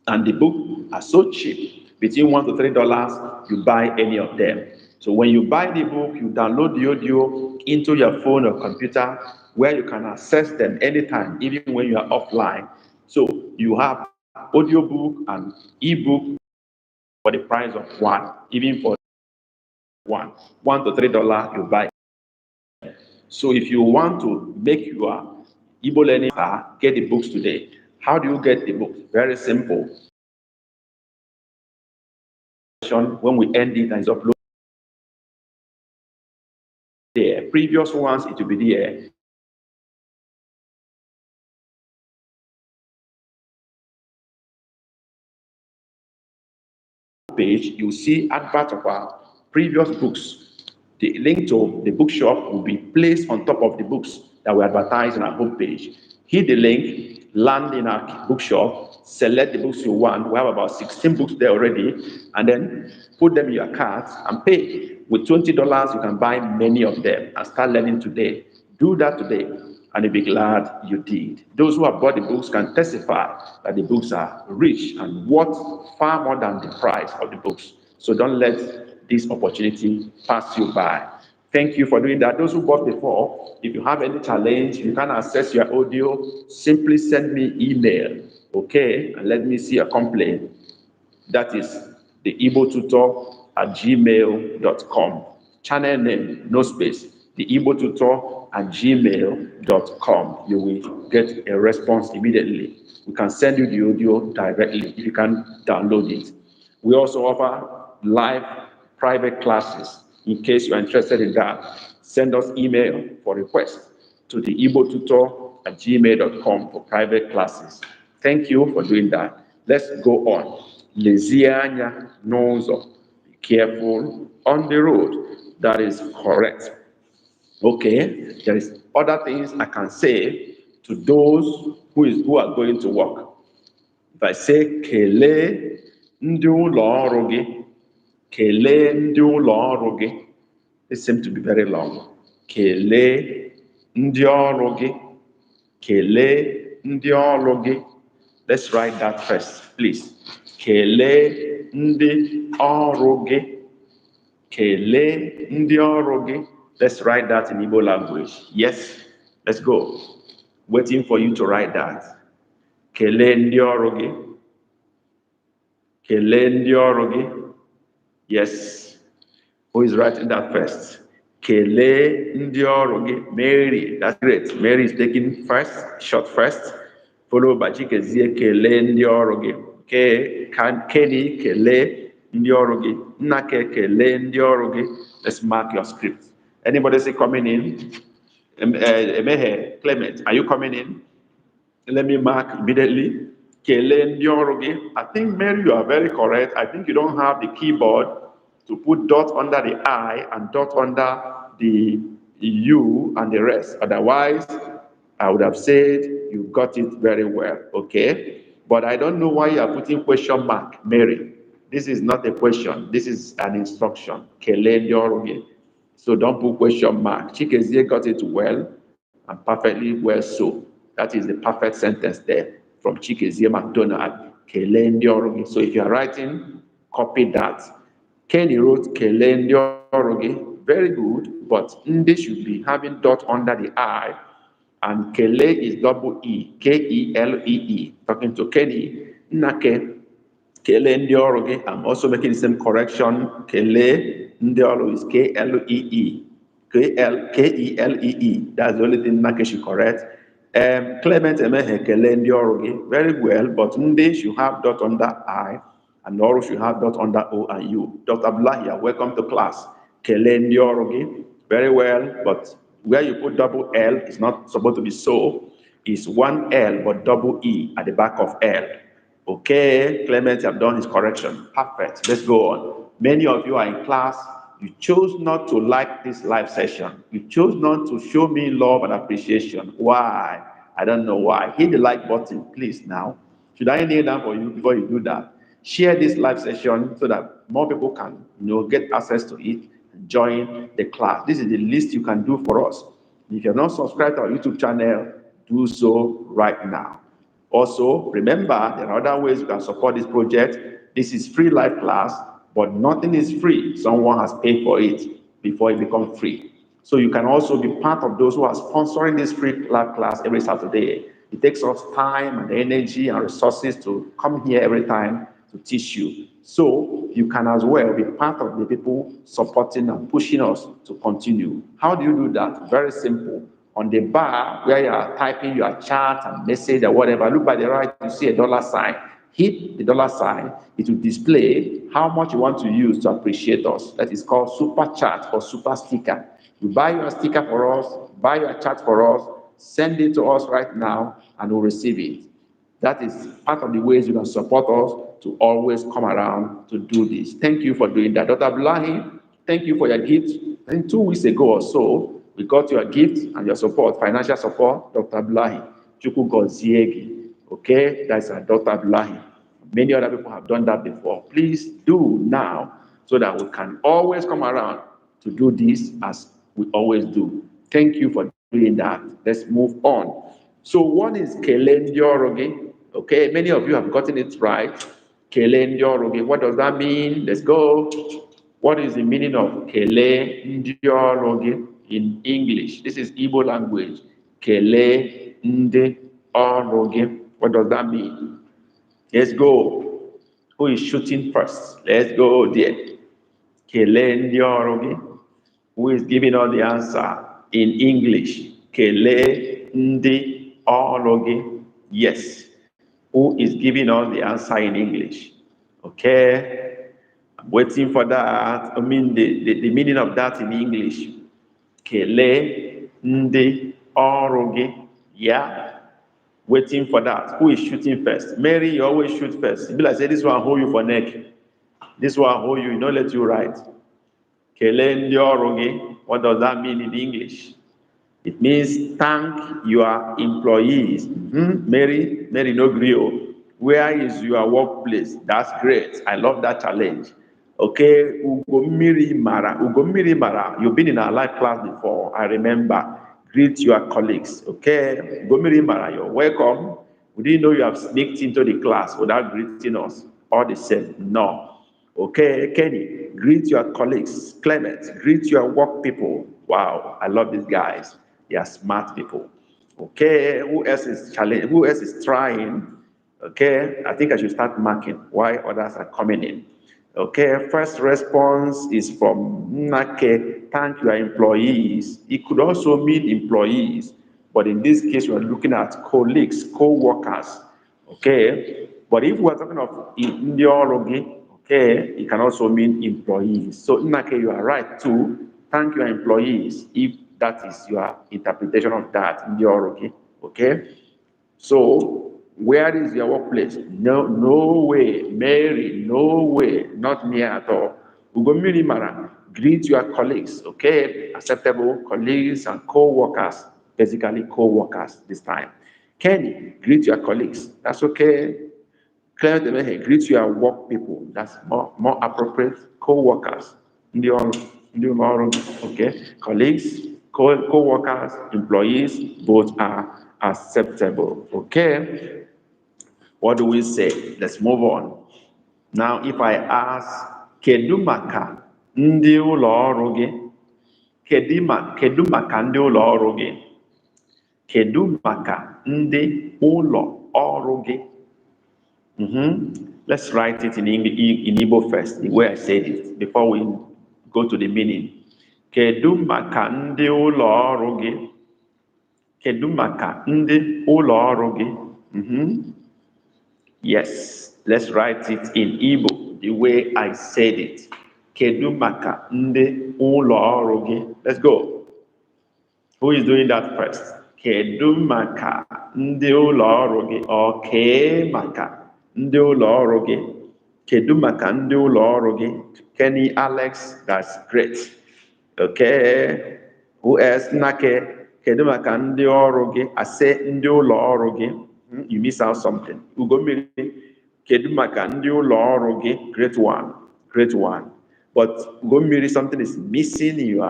And the book are so cheap, between $1 to $3, you buy any of them. So when you buy the book, you download the audio into your phone or computer where you can access them anytime, even when you are offline. So you have audio book and ebook for the price of one, even for $1 to $3 you buy. So if you want to make your Igbo learning, get the books today. How do you get the books? Very simple. When we end it and it's uploaded there, previous ones it will be there. Page, you see advert of our previous books. The link to the bookshop will be placed on top of the books that we advertise on our homepage. Hit the link, land in our bookshop, select the books you want. We have about 16 books there already, and then put them in your cart and pay. With $20, you can buy many of them and start learning today. Do that today, and you'll be glad you did. Those who have bought the books can testify that the books are rich and worth far more than the price of the books. So don't let this opportunity pass you by. Thank you for doing that. Those who bought before, if you have any challenge, you can access your audio, simply send me email, okay? And let me see a complaint. That is the igbotutor@gmail.com. Channel name, no space. The igbotutor@gmail.com. You will get a response immediately. We can send you the audio directly if you can download it. We also offer live private classes. In case you're interested in that, send us email for request to the igbotutor@gmail.com for private classes. Thank you for doing that. Let's go on. Lezie anya n'ụzọ. Be careful on the road. That is correct. Okay, there is other things I can say to those who are going to work. If I say kelee ndị ụlọ ọrụ gị, kelee ndị ụlọ ọrụ gị, it seems to be very long. Kelee ndị ọrụ gị, kelee ndị ọrụ gị. Let's write that first, please. Kelee ndị ọrụ gị, kelee ndị ọrụ gị. Let's write that in Igbo language. Yes, let's go. Waiting for you to write that. Kelee ndị ọrụ gị. Kelee ndị ọrụ gị. Yes. Who is writing that first? Kelee ndị ọrụ gị. Mary, that's great. Mary is taking first, short first, followed by Chikezie, kelee ndị ọrụ gị. Okay, Kenny, kelee ndị ọrụ gị. Nnake, kelee ndị ọrụ gị. Let's mark your script. Anybody say coming in? Emehe, Clement, are you coming in? Let me mark immediately. Kelee ndị ọrụ gị. I think, Mary, you are very correct. I think you don't have the keyboard to put dot under the I and dot under the U and the rest. Otherwise, I would have said you got it very well, okay? But I don't know why you are putting question mark, Mary. This is not a question. This is an instruction. Kelee ndị ọrụ gị. So don't put question mark. Chikezie got it well and perfectly well so. That is the perfect sentence there from Chikezie McDonald. Kelee ndị ọrụ gị. So if you are writing, copy that. Kenny wrote kelee ndị ọrụ gị. Very good, but ndị should be having dot under the I, and kelee is double E, Kelee. Talking to Kenny, Nnake, kelee ndị ọrụ gị. I'm also making the same correction. Kelee ndị ọrụ is Klee. Kelee. That's the only thing Nnake should correct. Clement Emehe, kelee ndị ọrụ gị. Very well, but ndị should have dot under I, and ọrụ should have dot under O and U. Dr. Abdullahi, welcome to class. Kelee ndị ọrụ gị. Very well, but where you put double L is not supposed to be so. It's one L but double E at the back of L. Okay, Clement, you have done his correction. Perfect. Let's go on. Many of you are in class. You chose not to like this live session. You chose not to show me love and appreciation. Why? I don't know why. Hit the like button, please, now. Should I kneel down for you before you do that? Share this live session so that more people can, get access to it and join the class. This is the least you can do for us. If you're not subscribed to our YouTube channel, do so right now. Also, remember, there are other ways you can support this project. This is free live class, but nothing is free. Someone has paid for it before it becomes free. So you can also be part of those who are sponsoring this free live class every Saturday. It takes us time and energy and resources to come here every time to teach you. So you can as well be part of the people supporting and pushing us to continue. How do you do that? Very simple. On the bar where you are typing your chat and message or whatever, look by the right, you see a dollar sign. Hit the dollar sign. It will display how much you want to use to appreciate us. That is called super chat or super sticker. You buy your sticker for us, buy your chat for us, send it to us right now, and we'll receive it. That is part of the ways you can support us to always come around to do this. Thank you for doing that. Dr. Abdullahi, thank you for your gift. I think 2 weeks ago or so, we got your gift and your support, financial support, Dr. Abdullahi. Chuku Goziegi. Okay, that's Dr. Abdullahi. Many other people have done that before. Please do now so that we can always come around to do this as we always do. Thank you for doing that. Let's move on. So what is kelee ndị ọrụ gị? Okay, many of you have gotten it right. Kelee ndị ọrụ gị. What does that mean? Let's go. What is the meaning of kelee ndị ọrụ gị in English? This is Igbo language. Kelee ndị ọrụ gị. What does that mean? Let's go. Who is shooting first? Let's go there. Kelee ndị ọrụ gị. Who is giving us the answer in English? Kelee ndị ọrụ gị. Yes. Who is giving us the answer in English? Okay. I'm waiting for that. I mean the meaning of that in English. Kelee ndị ọrụ gị. Yeah. Waiting for that. Who is shooting first? Mary, you always shoot first. Be like, say, this one hold you for neck. This one hold you, not let you write. Kelee ndị ọrụ gị. What does that mean in English? It means thank your employees. Mary no grill. Where is your workplace? That's great. I love that challenge. Okay, Ugomiri Mara. You've been in our live class before. I remember. Greet your colleagues. Okay, Ugomiri Mara, you're welcome. We didn't know you have sneaked into the class without greeting us. All the same, no. Okay, Kenny, greet your colleagues. Clement, greet your work people. Wow, I love these guys. They are smart people. Okay, who else is challenging? Who else is trying? Okay, I think I should start marking why others are coming in. Okay, first response is from Nake. Thank your employees. It could also mean employees, but in this case, we're looking at colleagues, co-workers. Okay, but if we're talking of ideology, okay, it can also mean employees. So Nake, you are right too. Thank your employees if that is your interpretation of that ideology. Okay, so where is your workplace? No way, Mary, no way, not near at all. Ugomiri Mara, greet your colleagues, okay? Acceptable colleagues and co-workers, basically co-workers this time. Kenny, greet your colleagues, that's okay. Claire Demehe, greet your work people, that's more appropriate, co-workers. Ndị ụlọ ọrụ gị. Okay. Colleagues, co-workers, employees, both are acceptable. Okay. What do we say? Let's move on. Now, if I ask, kedu maka ndị ụlọ ọrụ gị? Kedu maka ndị ụlọ ọrụ gị? Kedu maka ndị ụlọ ọrụ gị? Let's write it in Igbo first, the way I said it, before we go to the meaning. Kedu maka ndị ụlọ ọrụ gị? Kedu maka ndị ụlọ ọrụ gị? Yes, let's write it in Igbo, the way I said it. Kedu maka ndị ụlọ ọrụ gị? Let's go. Who is doing that first? Kedu maka ndị ụlọ ọrụ gị? Okay, maka ndị ụlọ ọrụ gị. Kedu maka ndị ụlọ ọrụ gị? Kenny, Alex, that's great. Okay. Who else? Nake. Kedu maka ndị ọrụ gị? I say ndị ụlọ ọrụ gị. You miss out something. Ugomiri. Kedu maka ndị ụlọ ọrụ gị? Great one. Great one. But Ugomiri, something is missing.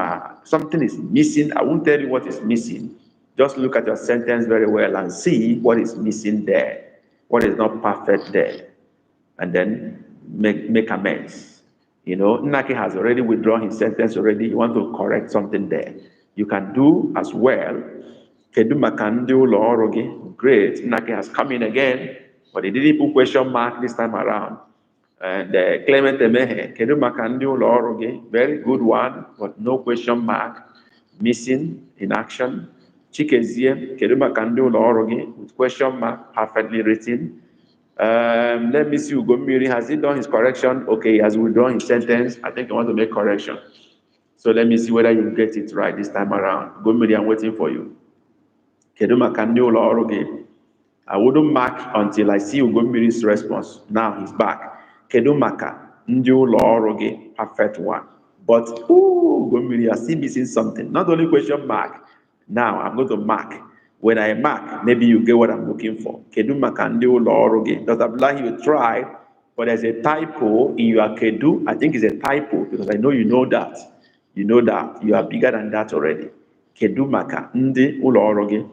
Something is missing. I won't tell you what is missing. Just look at your sentence very well and see what is missing there. What is not perfect there, and then make amends. You know, Naki has already withdrawn his sentence already. You want to correct something there. You can do as well. Kedu maka ndị ụlọ ọrụ gị? Great. Naki has come in again, but he didn't put question mark this time around. And Clement Emehe, kedu maka ndị ụlọ ọrụ gị? Very good one, but no question mark. Missing in action. Chikezie, kedu maka ndị ụlọ ọrụ gị? With question mark, perfectly written. Let me see, Ugomiri, has he done his correction? Okay, he has withdrawn his sentence. I think I want to make correction. So let me see whether you get it right this time around. Ugomiri, I'm waiting for you. Kedu maka ndị ụlọ ọrụ gị? I wouldn't mark until I see Ugomiri's response. Now he's back. Kedu maka ndị ụlọ ọrụ gị? Perfect one. But, Ugomiri, I still missing something. Not only question mark. Now I'm going to mark. When I mark, maybe you get what I'm looking for. Kedu maka ndị ụlọ ọrụ gị? Dr. Abdullahi, you tried, but there's a typo in your kedu. I think it's a typo because I know you know that. You know that. You are bigger than that already. Kedu maka ndị ụlọ ọrụ gị?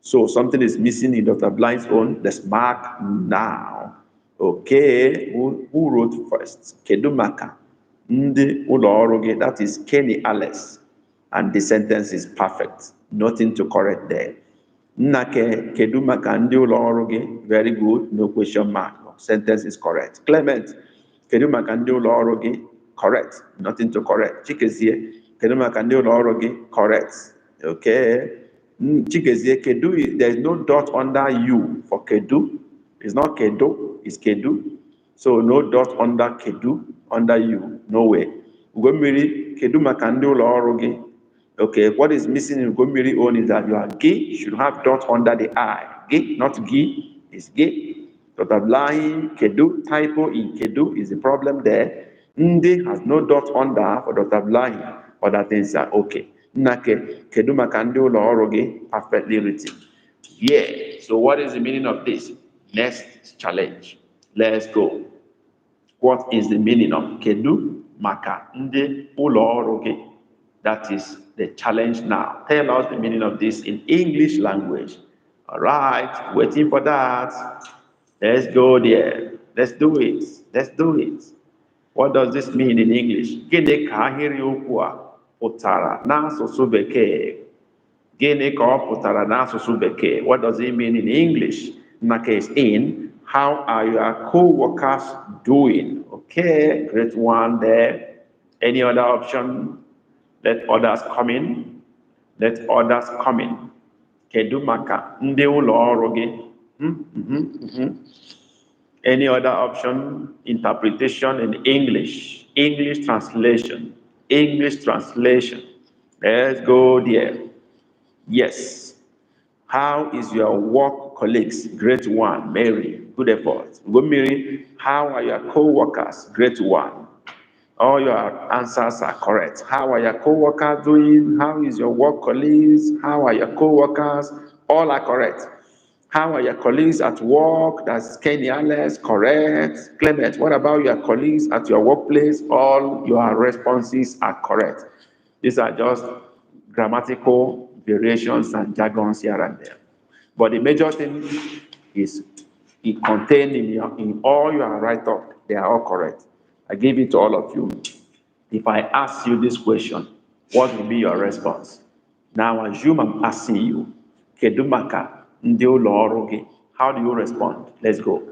So something is missing in Dr. Abdullahi's own. Let's mark now. Okay. Who wrote first? Kedu maka ndị ụlọ ọrụ gị? That is Kenny Alex. And the sentence is perfect. Nothing to correct there. Nake, kedu maka ndị ụlọ ọrụ gị? Very good, no question mark. Sentence is correct. Clement, kedu maka ndị ụlọ ọrụ gị? Correct, nothing to correct. Chikezie, kedu maka ndị ụlọ ọrụ gị? Correct. Okay. Chikezie, kedu, there is no dot under you for kedu. It's not kedo, it's kedu. So no dot under kedu, under you, no way. Ugomiri, kedu maka ndị ụlọ ọrụ gị? Okay, what is missing in Gomiri own is that your G should have dot under the I. G, not G, is G. Dr. Blahi, Kedu, typo in Kedu is the problem there. Ndi has no dot under for Dr. Blahi. Other things are okay. Nake, Kedu makandi ụlọ ọrụ gị, perfectly written. Yeah, so what is the meaning of this? Next challenge. Let's go. What is the meaning of Kedu maka ndị ụlọ ọrụ gị? That is the challenge now. Tell us the meaning of this in English language. All right, waiting for that. Let's go there. Let's do it. Let's do it. What does this mean in English? Gịnị ka ahịrịokwu a pụtara n'asụsụ Bekee? Gịnị ka ọ pụtara n'asụsụ Bekee? What does it mean in English? In that case, how are your co-workers doing? Okay, great one there. Any other option? Let others come in. Let others come in. Kedu maka ndị ụlọ ọrụ gị? Any other option? Interpretation in English. English translation. English translation. Let's go there. Yes. How is your work colleagues? Great one, Mary. Good effort. Go, Mary. How are your co-workers? Great one. All your answers are correct. How are your co-workers doing? How is your work colleagues? How are your co-workers? All are correct. How are your colleagues at work? That's Kenny Alex, correct. Clement, what about your colleagues at your workplace? All your responses are correct. These are just grammatical variations and jargons here and there. But the major thing is it contained in all your write-up. They are all correct. I give it to all of you. If I ask you this question, what will be your response? Now assume I'm asking you, kedu maka ndị ụlọ ọrụ gị? How do you respond? Let's go.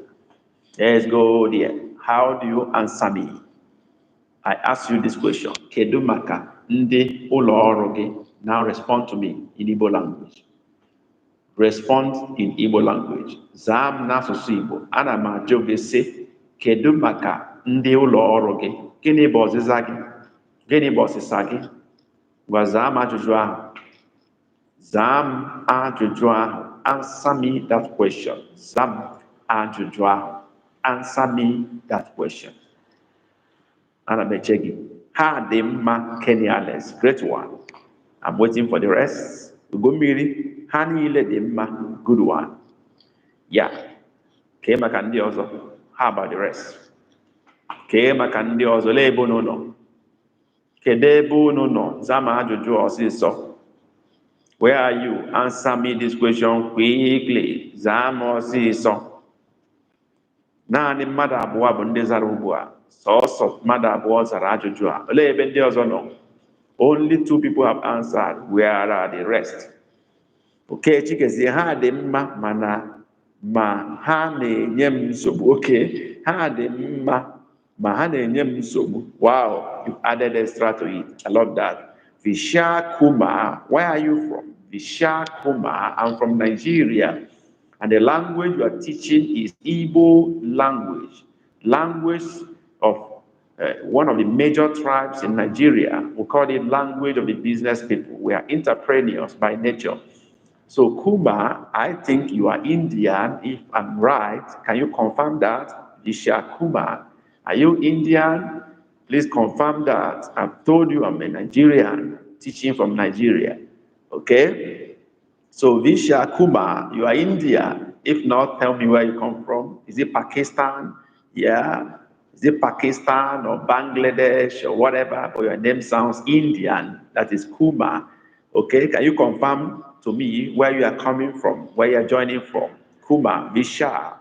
Let's go there. How do you answer me? I ask you this question. Kedu maka ndị ụlọ ọrụ gị? Now respond to me in Igbo language. Respond in Igbo language. Zaa m n'asụsụ Igbo. Ana m ajụ gị sị, kedu maka ndị ụlọ ọrụ gị? Gịnị bụ ọzịza gị? Gịnị bụ ọsịsa gị? Gwa zaa m ajụjụ ahụ. Zaa m ajụjụ ahụ. Answer me that question. Zaa m ajụjụ ahụ. Answer me that question. Ana m eche gị. Ha dị mma, Kenny Alex. Great one. I'm waiting for the rest. Ugo mmiri. Ha niile dị mma. Good one. Yeah. Kee maka ndị ọzọ. How about the rest? Kee maka ndị ọzọ. Lee ebe unu nọ. Kedu ebe unu nọ? Zaa m ajụjụ ọsịsọ. Where are you? Answer me this question quickly. Zaa m ọsịsọ. Naanị mmadụ abụọ bụ ndị zara ugbu a. Sọọsọ mmadụ abụọ zara ajụjụ a. Olee ebe ndị ọzọ nọ? Only 2 people have answered. Where are the rest? Okay, Chikezie, ha dị mma ma ha na-enye m nsogbu. Okay, ha dị mma ma ha na-enye m nsogbu. Wow, you added extra to it. I love that. Vishakuma, where are you from? Vishakuma, I'm from Nigeria. And the language you are teaching is Igbo language. Language of one of the major tribes in Nigeria. We call it language of the business people. We are entrepreneurs by nature. So Kuma, I think you are Indian. If I'm right, can you confirm that? Isha Kuma, are you Indian? Please confirm that. I've told you I'm a Nigerian, teaching from Nigeria. Okay? So Visha Kuma, you are India. If not, tell me where you come from. Is it Pakistan? Yeah. Is it Pakistan or Bangladesh or whatever? But your name sounds Indian. That is Kuma. Okay? Can you confirm to me where you are coming from, where you are joining from? Kuma, Visha.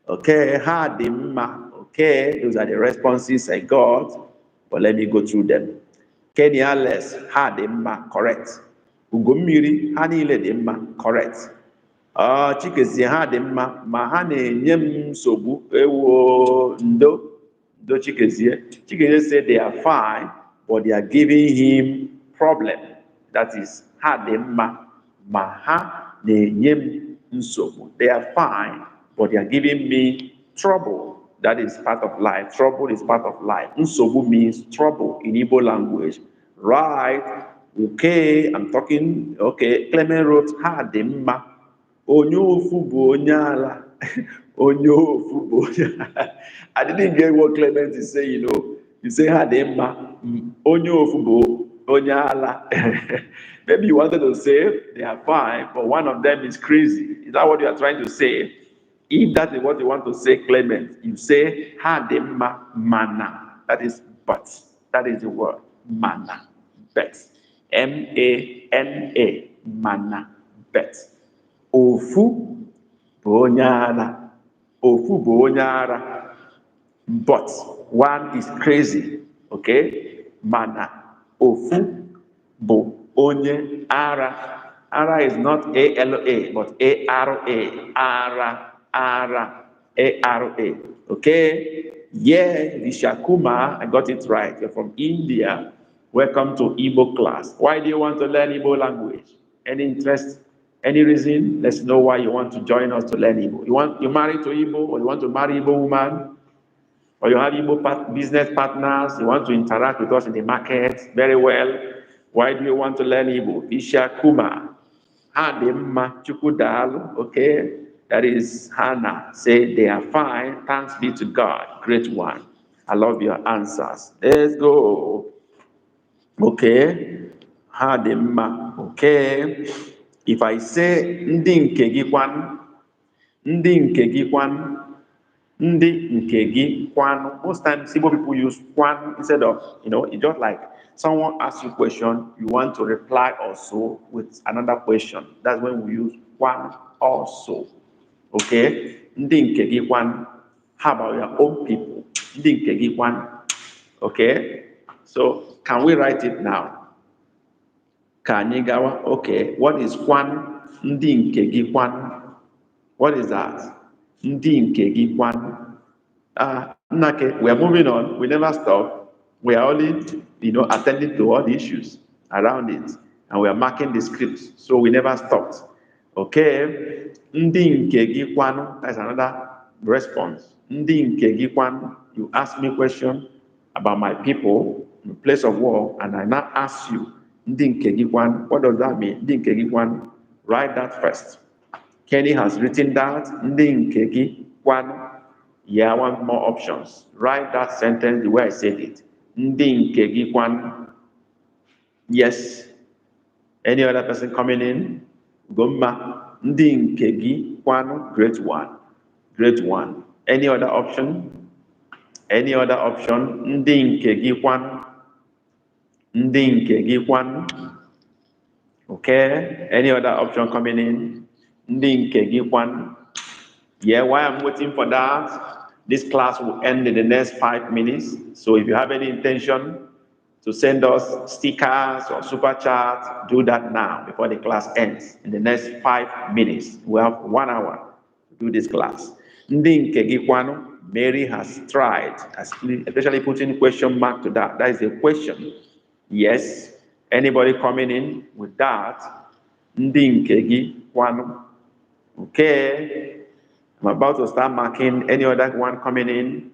Okay, Hadimma. Okay, those are the responses I got, but let me go through them. Kenny Alex, Hadimma, correct. Ugomiri, Hanile Dimma, correct. Chikezie Hadimma, Mahane Nyem Sobu, Ewo Ndo Chikezie. Chikezie said they are fine, but they are giving him problem. That is Hadimma, Mahane Nyem Sobu. They are fine, but they are giving me trouble. That is part of life. Trouble is part of life. Nsobu means trouble in Igbo language. Right. Okay, I'm talking. Okay, Clement wrote, ha demma. Onyofu bu onyala. Onyofu bu onyala. I didn't get what Clement is saying, you know. You say ha demma. Onyofu bu onyala. Maybe you wanted to say they are fine, but one of them is crazy. Is that what you are trying to say? If that is what you want to say, Clement, you say hadema mana. That is but. That is the word mana. Bet. M-A-N-A. Mana. Bet. Ofu bonyara. Ofu bonyara. But one is crazy. Okay? Mana. Ofu bo onye ara. Ara is not A-L-A, but A-R-A. Ara. Ara, A-R-A. Okay? Yeah, Vishakuma, I got it right. You're from India. Welcome to Igbo class. Why do you want to learn Igbo language? Any interest? Any reason? Let's know why you want to join us to learn Igbo. You married to Igbo, or you want to marry Igbo woman, or you have Igbo business partners, you want to interact with us in the market very well. Why do you want to learn Igbo? Vishakuma. Hadimma Chukudalu. Okay? That is Hannah. Say they are fine. Thanks be to God. Great one. I love your answers. Let's go. Okay. Hadimma. Okay. If I say Ndi nke gị kwan, Ndị nke gị kwanụ. Ndị nke gị kwanụ. Most times Igbo people use kwan instead of, it's just like someone asks you a question, you want to reply also with another question. That's when we use kwan also. Okay? Ndị nke gị kwanụ. How about your own people? Ndị nke gị kwanụ. Okay? So, can we write it now? Ka anyị gawa. Okay, what is kwanụ? Ndị nke gị kwanụ. What is that? Ndị nke gị kwanụ. Nnake, we are moving on. We never stop. We are only, attending to all the issues around it. And we are marking the script. So we never stopped. Okay? Ndị nke gị kwanụ. That's another response. Ndị nke gị kwanụ. You ask me a question about my people, the place of war, and I now ask you, Ndị nke gị kwanụ. What does that mean? Ndị nke gị kwanụ. Write that first. Kenny has written that. Ndị nke gị kwanụ. Yeah, I want more options. Write that sentence the way I said it. Ndị nke gị kwanụ. Yes. Any other person coming in? Gomma. Ndị nke gị kwanụ. Great one. Great one. Any other option? Any other option? Ndị nke gị kwanụ. Ndị nke gị kwanụ. Okay. Any other option coming in? Ndị nke gị kwanụ. Yeah, while I'm waiting for that, this class will end in the next 5 minutes. So if you have any intention to send us stickers or super chat, do that now before the class ends. In the next 5 minutes, we have 1 hour to do this class. Ndị nke gị kwanụ. Mary has tried, especially putting question mark to that. That is a question. Yes. Anybody coming in with that? Ndị nke gị kwanụ. Okay. I'm about to start marking. Any other one coming in?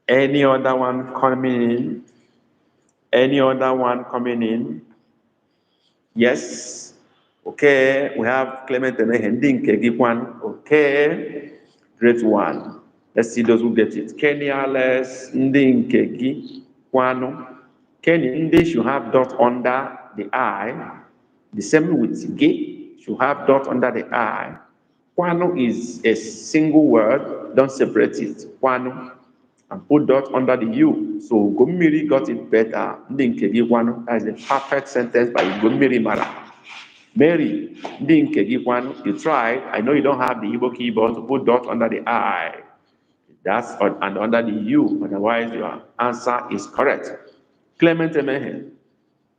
Any other one coming in? Any other one coming in? Yes. Okay. We have Clement and Ndị nke gị kwanụ. Okay. Great one. Let's see those who get it. Kenny Alice, Ndị nke gị kwanụ. Kenny, Ndị should have dot under the I. The same with G should have dot under the I. Kwano is a single word. Don't separate it. Kwano. And put dot under the U. So Gomiri got it better. Ndị nke gị kwano. That is a perfect sentence by Gomiri Mara. Mary, Ndị nke gị kwano. You tried. I know you don't have the Igbo keyboard to put dot under the I. That's and under the U. Otherwise, your answer is correct. Clement Emehe.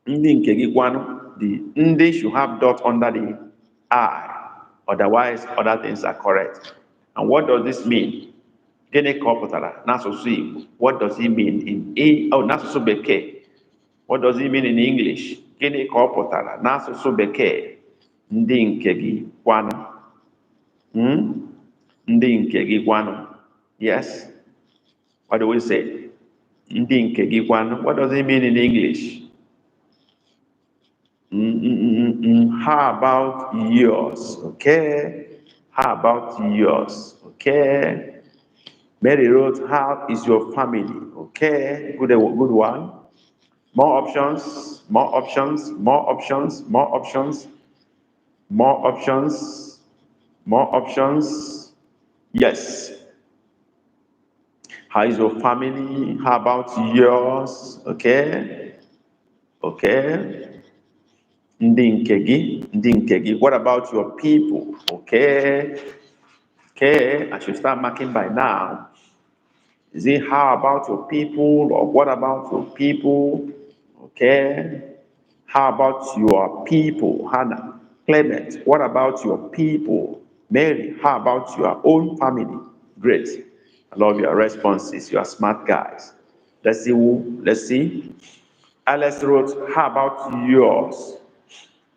Ndị nke gị kwano. The Ndị should have dot under the I. Otherwise, other things are correct. And what does this mean? Gịnị ka ọ pụtara n'asụsụ Igbo? What does it mean in n'asụsụ Bekee? What does it mean in English? Gịnị ka ọ pụtara n'asụsụ Bekee? Ndị nke gị kwanụ. Ndị nke gị kwanụ. Yes. What do we say? Ndị nke gị kwanụ. What does it mean in English? How about yours? Okay. How about yours? Okay. Mary wrote, how is your family? Okay. Good one. More options. More options. More options. More options. More options. More options. Yes. How is your family? How about yours? Okay. Okay. Ndị nke gị. Ndị nke gị. What about your people? Okay. Okay. I should start marking by now. Is it how about your people or what about your people? Okay. How about your people? Hannah. Clement. What about your people? Mary. How about your own family? Great. I love your responses. You are smart guys. Let's see who. Let's see. Alice wrote, how about yours?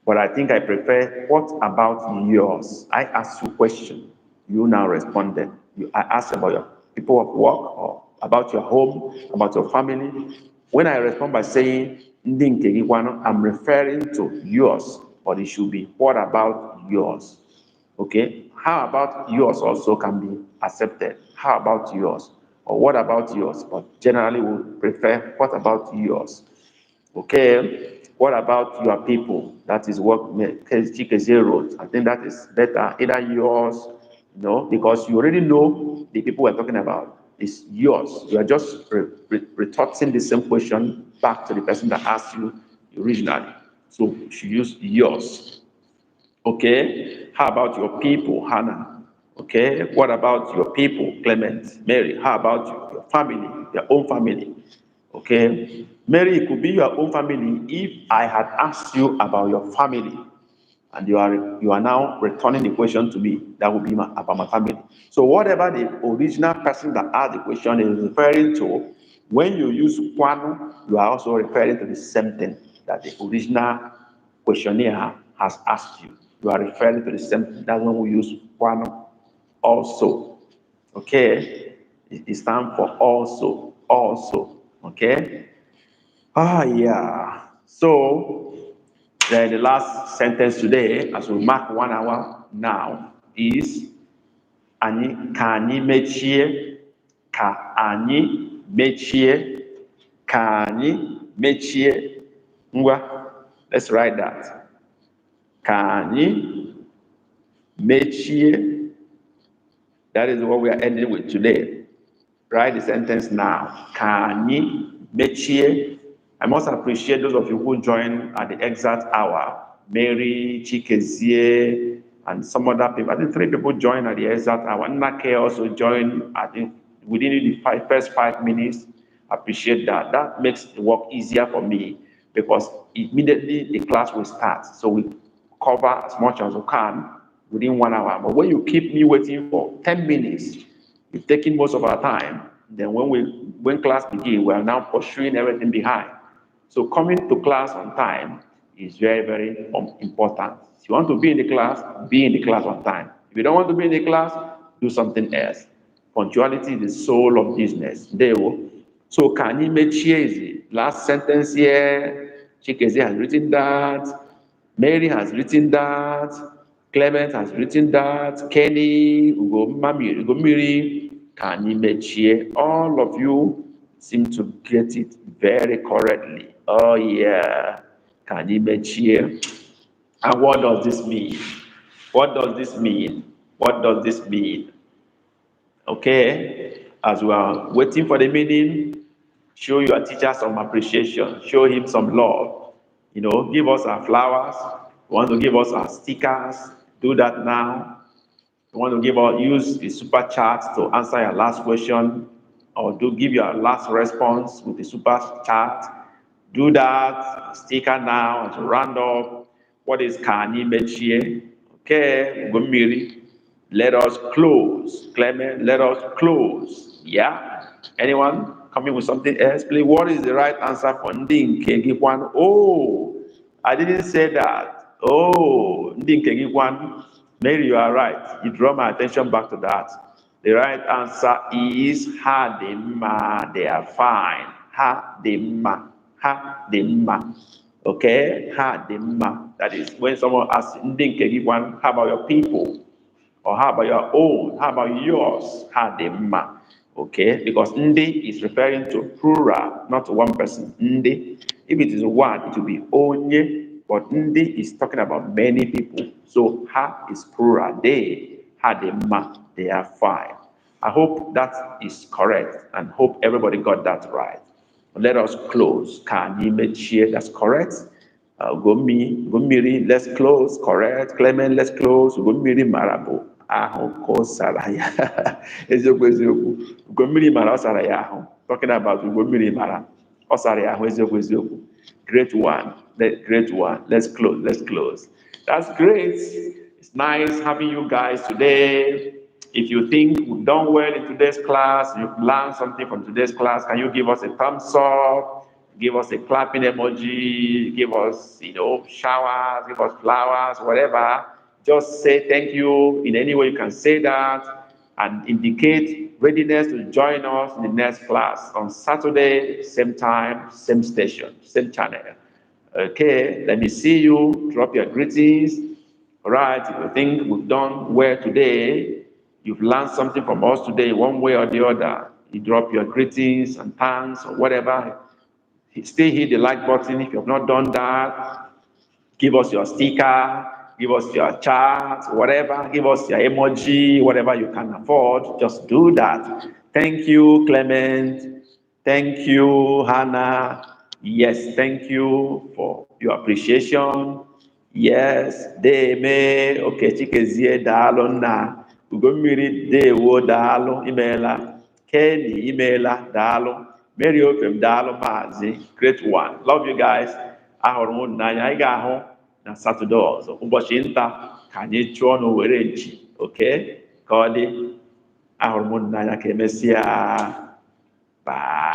But I think I prefer, what about yours? I asked you a question. You now responded. I asked about your people of work or about your home, about your family. When I respond by saying, Ndị nke gị kwanụ, I'm referring to yours, but it should be, what about yours? Okay? How about yours also can be accepted. How about yours? Or what about yours? But generally we prefer, what about yours? Okay? What about your people? That is what Chikeze wrote. I think that is better. Either yours, No, because you already know the people we're talking about. It's yours. You are just retorting the same question back to the person that asked you originally. So you should use yours. Okay? How about your people, Hannah? Okay? What about your people, Clement, Mary? How about your family, your own family? Okay? Mary, it could be your own family if I had asked you about your family and you are now returning the question to me. That would be about my family. So whatever the original person that asked the question is referring to, when you use kwano, you are also referring to the same thing that the original questionnaire has asked you. You are referring to the same thing. That's when we use kwano also. Okay? It stands for also. Also. Okay? Yeah. So then the last sentence today, as we mark 1 hour now, is ka anyị mechie, ka anyị mechie, ka anyị mechie. Ngwa, let's write that. Ka anyị mechie. That is what we are ending with today. Write the sentence now. Ka anyị mechie. I must appreciate those of you who joined at the exact hour. Mary, Chikezie, and some other people. I think 3 people joined at the exact hour. Nake also joined, I think, within the first 5 minutes. Appreciate that. That makes the work easier for me because immediately the class will start. So we cover as much as we can within 1 hour. But when you keep me waiting for 10 minutes, you're taking most of our time. Then when class begins, we are now pursuing everything behind. So coming to class on time is very, very important. If you want to be in the class on time. If you don't want to be in the class, do something else. Punctuality is the soul of business. There. So can you make the last sentence here? Chikeze has written that. Mary has written that. Clement has written that. Kenny, Ugomiri, Kanyi. All of you seem to get it very correctly. Oh yeah, Kanyi. And what does this mean? What does this mean? What does this mean? Okay, as we are waiting for the meaning, show your teacher some appreciation, show him some love. Give us our flowers. You want to give us our stickers? Do that now. You want to use the super chat to answer your last question, or give your last response with the super chat. Do that. Sticker now to round up. What is Kani Mechie? Okay, Gumiri. Let us close. Clement, let us close. Yeah? Anyone coming with something else? Please, what is the right answer for Ndin Kegikwan? Oh, I didn't say that. Oh, Ndin Kegikwan. Maybe you are right. You draw my attention back to that. The right answer is Hadima. They are fine. Hadima. Hadima. Okay? Hadima. That is when someone asks Ndin Kegikwan, how about your people? Or how about your own? How about yours? Hadima. Okay? Because Ndi is referring to plural, not to one person. Ndi. If it is one, it will be onye. But Ndi is talking about many people. So ha is plural. They. Hadima. They are 5. I hope that is correct and hope everybody got that right. Let us close. Kanyi. That's correct. Gomiri, let's close. Correct. Clement, let's close. Gomiri Marabo. Ahụ ka ọ sara ya. Eziokwu eziokwu. Gomiri mara ọ sara ya ahụ. Talking about Gomiri mara ọ sara ya ahụ. Eziokwu eziokwu. Great one. Great one. Let's close. Let's close. That's great. It's nice having you guys today. If you think we've done well in today's class, you've learned something from today's class, can you give us a thumbs up? Give us a clapping emoji, give us, showers, give us flowers, whatever. Just say thank you in any way you can say that and indicate readiness to join us in the next class on Saturday, same time, same station, same channel. Okay, let me see you. Drop your greetings. All right, if you think we've done well today, you've learned something from us today, one way or the other, you drop your greetings and thanks or whatever. Still hit the like button if you have not done that. Give us your sticker. give us your chat, whatever, give us your emoji, whatever you can afford, just do that. Thank you, Clement. Thank you, Hannah. Yes, thank you for your appreciation. Yes, Deme, okay, Chikezie, Dalo na. Ugomiri, Dewo, Dalo, Imela. Kenny, Imela, Dalo. Mary Open, Dalo, Mazi. Great one. Love you guys. Ahụrụ m n'anya, anyị ga-ahụ na Satọde ọzọ. Ụbọchị nta ka anyị chụọ n'Owere nchi. Okay? Ka ọ dị. Ahụrụ m n'anya ka emesịa. Bye.